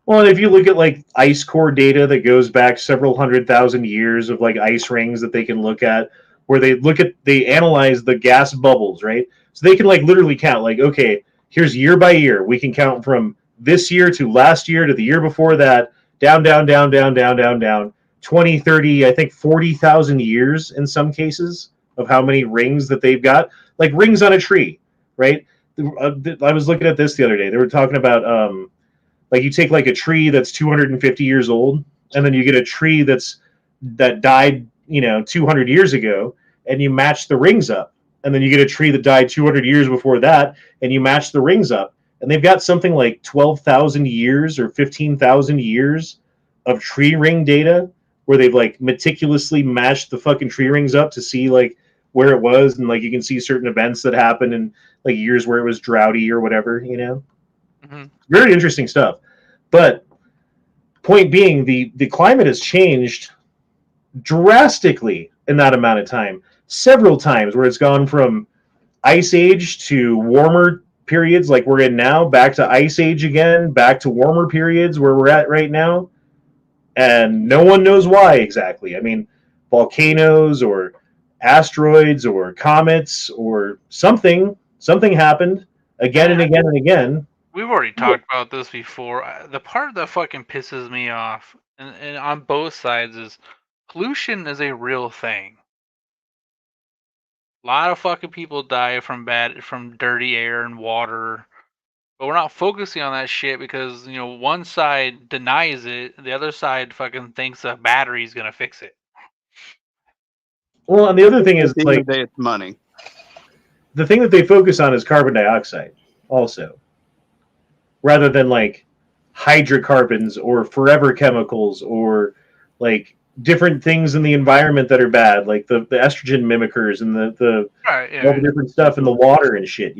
Well, and if you look at like ice core data that goes back several 100,000 years of like ice rings that they can look at, where they analyze the gas bubbles, right? So they can like literally count, like, okay, here's year by year. We can count from this year to last year to the year before that, down, 20, 30, I think 40,000 years in some cases of how many rings that they've got, like rings on a tree, right? I was looking at this the other day. They were talking about like you take like a tree that's 250 years old, and then you get a tree that died, 200 years ago, and you match the rings up. And then you get a tree that died 200 years before that, and you match the rings up. And they've got something like 12,000 years or 15,000 years of tree ring data where they've like meticulously matched the fucking tree rings up to see like where it was, and like you can see certain events that happened in like years where it was droughty or whatever, Mm-hmm. Very interesting stuff. But point being, the climate has changed drastically in that amount of time. Several times where it's gone from ice age to warmer periods like we're in now, back to ice age again, back to warmer periods where we're at right now. And no one knows why exactly. I mean, volcanoes or asteroids or comets or something happened again and again and again. We've already talked about this before. The part that fucking pisses me off, and on both sides, is pollution is a real thing. A lot of fucking people die from dirty air and water. But we're not focusing on that shit because, one side denies it, the other side fucking thinks a battery's gonna fix it. Well, and the other thing is, At the end of the day, it's money. The thing that they focus on is carbon dioxide, also, rather than like hydrocarbons or forever chemicals or like different things in the environment that are bad, like the estrogen mimickers and the Right, all the different stuff in the water and shit.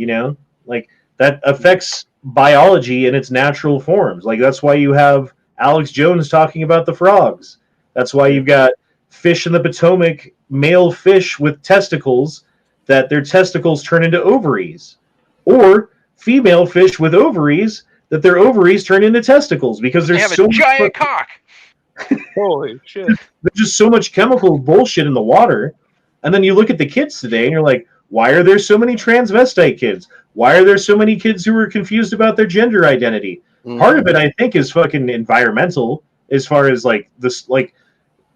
Like that affects biology in its natural forms. Like that's why you have Alex Jones talking about the frogs. That's why you've got fish in the Potomac, male fish with testicles, that their testicles turn into ovaries, or female fish with ovaries that their ovaries turn into testicles because they there's have so a giant cock. Holy shit! There's just so much chemical bullshit in the water, and then you look at the kids today, and you're like, why are there so many transvestite kids? Why are there so many kids who are confused about their gender identity? Part of it, I think, is fucking environmental, as far as like this, like,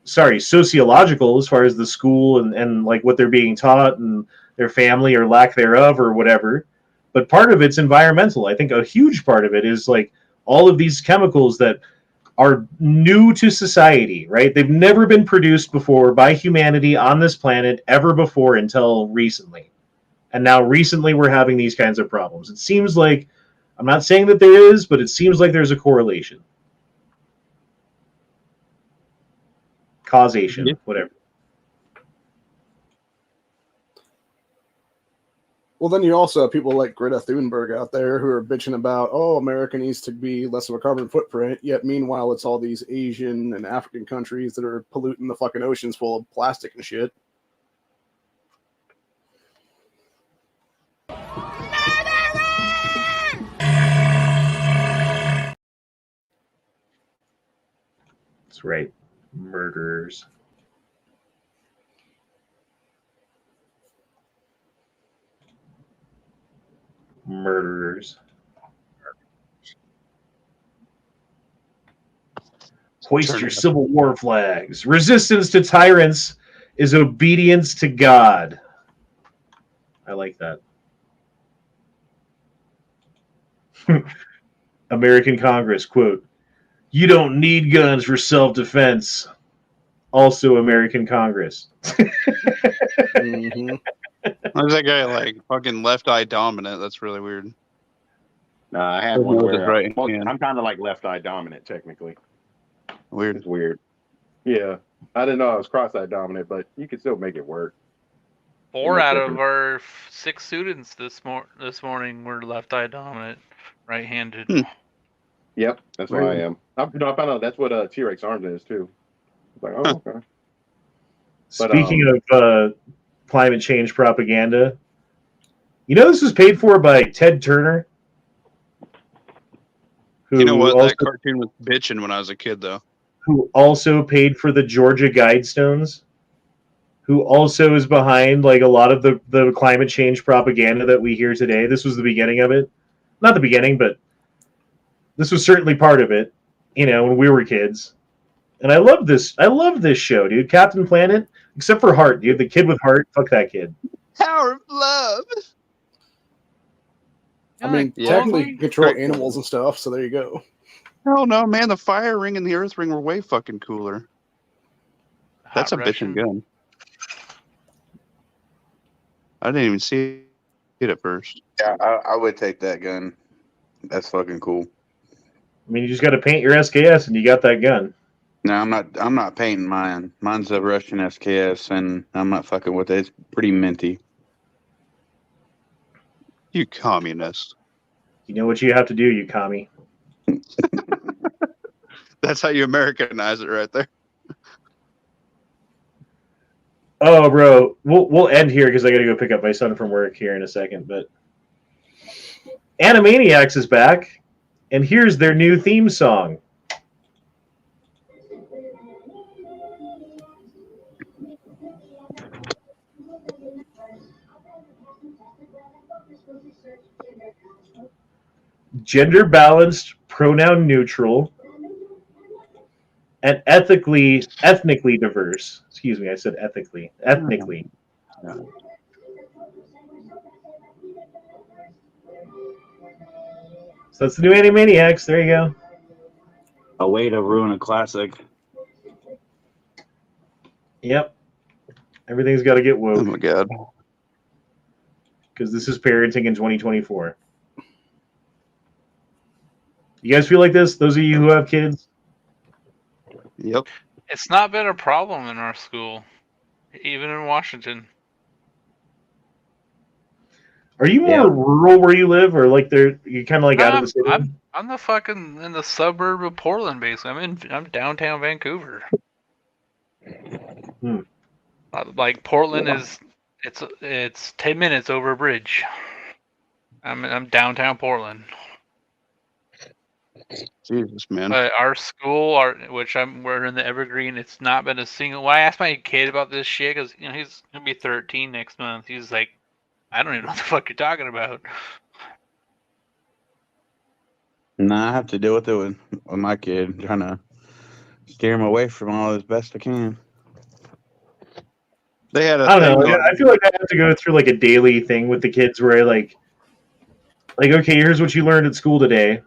sociological, as far as the school and like what they're being taught and their family or lack thereof or whatever. But part of it's environmental. I think a huge part of it is like all of these chemicals that are new to society, right? They've never been produced before by humanity on this planet ever before until recently. And now recently we're having these kinds of problems. It seems like, I'm not saying that there is, but it seems like there's a correlation. Causation, whatever. Well, then you also have people like Greta Thunberg out there who are bitching about, America needs to be less of a carbon footprint. Yet, meanwhile, it's all these Asian and African countries that are polluting the fucking oceans full of plastic and shit. That's right. Murderers. Murderers. Hoist your Civil War flags. Resistance to tyrants is obedience to God. I like that. American Congress, quote, "You don't need guns for self-defense." Also American Congress. Mm-hmm. Why's that guy like fucking left eye dominant? That's really weird. Nah, I have one where I'm kind of like left eye dominant technically. Weird. It's weird. Yeah, I didn't know I was cross eye dominant, but you can still make it work. 4 out of our 6 students this morning were left eye dominant, right-handed. Yep, that's what I am. I found out that's what T-Rex arms is too. It's like, oh, okay. Speaking of climate change propaganda, this was paid for by Ted Turner. You know what? That cartoon was bitching when I was a kid, though. Who also paid for the Georgia Guidestones. Who also is behind like a lot of the climate change propaganda that we hear today. This was the beginning of it. Not the beginning, but this was certainly part of it, when we were kids. And I love this show, dude. Captain Planet, except for Heart, dude. The kid with Heart, fuck that kid. Power of love. I mean, technically you control animals and stuff, so there you go. Hell no, man. The fire ring and the earth ring were way fucking cooler. That's a bitchin' gun. I didn't even see it at first. Yeah, I would take that gun. That's fucking cool. I mean, you just got to paint your SKS and you got that gun. No, I'm not painting mine. Mine's a Russian SKS, and I'm not fucking with it. It's pretty minty. You communist. You know what you have to do, you commie. That's how you Americanize it right there. Oh, bro, we'll end here because I got to go pick up my son from work here in a second. But Animaniacs is back, and here's their new theme song. Gender balanced, pronoun neutral, and ethnically diverse. Excuse me, I said ethically. Ethnically. Yeah. So that's the new Animaniacs. There you go. A way to ruin a classic. Yep. Everything's got to get Oh woke my god. because this is parenting in 2024. You guys feel like this? Those of you who have kids? Yep. It's not been a problem in our school, even in Washington. Are you more rural where you live, or like you kind of like out of the city? I'm the fucking in the suburb of Portland, basically. I'm downtown Vancouver. Like Portland is, it's 10 minutes over a bridge. I'm downtown Portland. Jesus, man. But our school, we're in the Evergreen. It's not been a single. When I asked my kid about this shit, because he's gonna be 13 next month. He's like, I don't even know what the fuck you're talking about. Nah, I have to deal with it with my kid, trying to steer him away from all as best I can. They had I don't know. I feel like I have to go through like a daily thing with the kids where I like, okay, here's what you learned at school today.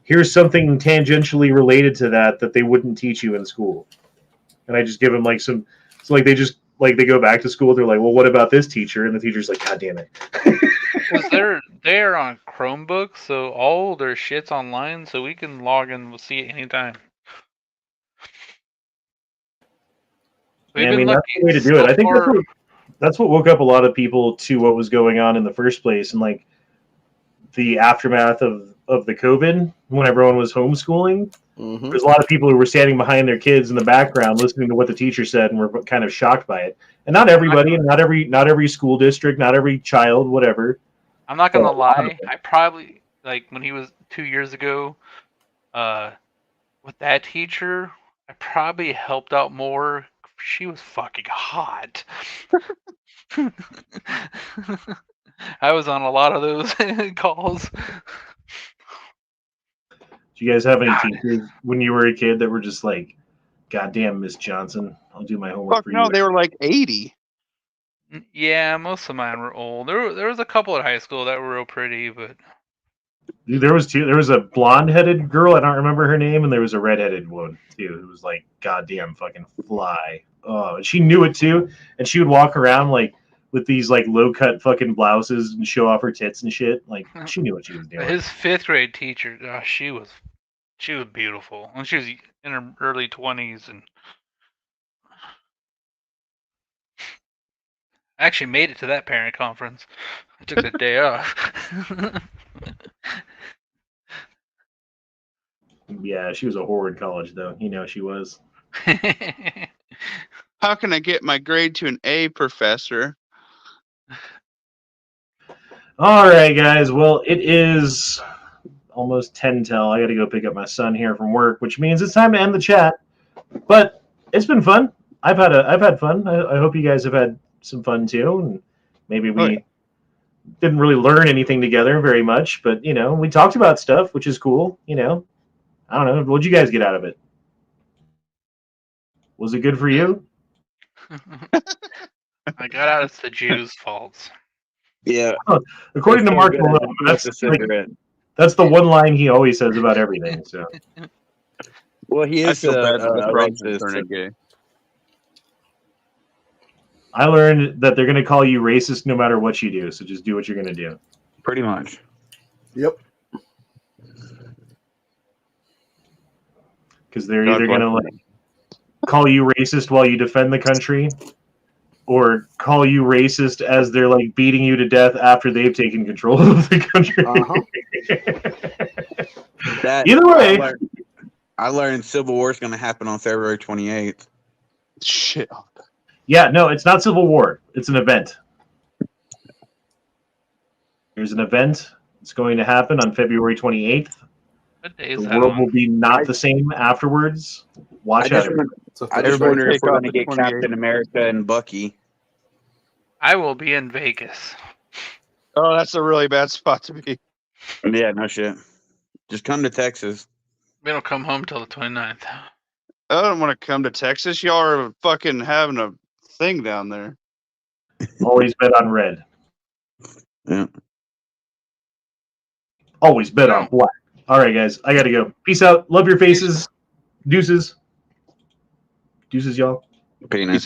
Here's something tangentially related to that they wouldn't teach you in school. And I just give them like they go back to school. They're like, well, what about this teacher? And the teacher's like, God damn it. Because they're on Chromebooks, so all their shit's online, so we can log in. We'll see it anytime. Yeah, I mean, that's the way to do it. I think that's what woke up a lot of people to what was going on in the first place, and like the aftermath of the COVID when everyone was homeschooling. Mm-hmm. There's a lot of people who were standing behind their kids in the background, listening to what the teacher said, and were kind of shocked by it. And not everybody, and not every school district, not every child, whatever. I'm not gonna lie. I probably like when he was 2 years ago, with that teacher. I probably helped out more. She was fucking hot. I was on a lot of those calls. Do you guys have any teachers when you were a kid that were just like, God damn, Miss Johnson, I'll do my homework Fuck for no, you? they were like 80. Yeah, most of mine were old. There was a couple at high school that were real pretty, but There was two. There was a blonde-headed girl. I don't remember her name, and there was a red-headed one too. Who was like goddamn fucking fly. Oh, and she knew it too. And she would walk around like with these like low-cut fucking blouses and show off her tits and shit. Like she knew what she was doing. his 5th grade teacher, she was beautiful, and she was in her early 20s, and I actually made it to that parent conference. I took the day off. Yeah, she was a whore in college, though. You know she was. How can I get my grade to an A, professor? All right, guys. Well, it is almost 10 till. I got to go pick up my son here from work, which means it's time to end the chat. But it's been fun. I've had fun. I hope you guys have had some fun too. And maybe we didn't really learn anything together very much, but we talked about stuff, which is cool. I don't know. What'd you guys get out of it? Was it good for you? I got out it's the Jews' faults. Yeah. According to Mark Malone, that's the one line he always says about everything. So. Well, he is I feel bad that Rob's racist. turning gay. I learned that they're going to call you racist no matter what you do. So just do what you're going to do. Pretty much. Yep. Because they're either going to call you racist while you defend the country, or call you racist as they're like beating you to death after they've taken control of the country. Either way, I learned Civil War is going to happen on February 28th. Shit. Yeah, no, it's not Civil War. It's an event. There's an event. It's going to happen on February 28th. The world will be not the same afterwards. Watch out. I just wonder if we're going to get Captain America and Bucky. I will be in Vegas. Oh, that's a really bad spot to be. Yeah, no shit. Just come to Texas. We don't come home till the 29th. I don't want to come to Texas. Y'all are fucking having a thing down there. Always bet on red. Yeah. Always bet on black. All right, guys. I got to go. Peace out. Love your faces. Deuces. Deuces, y'all. Penis.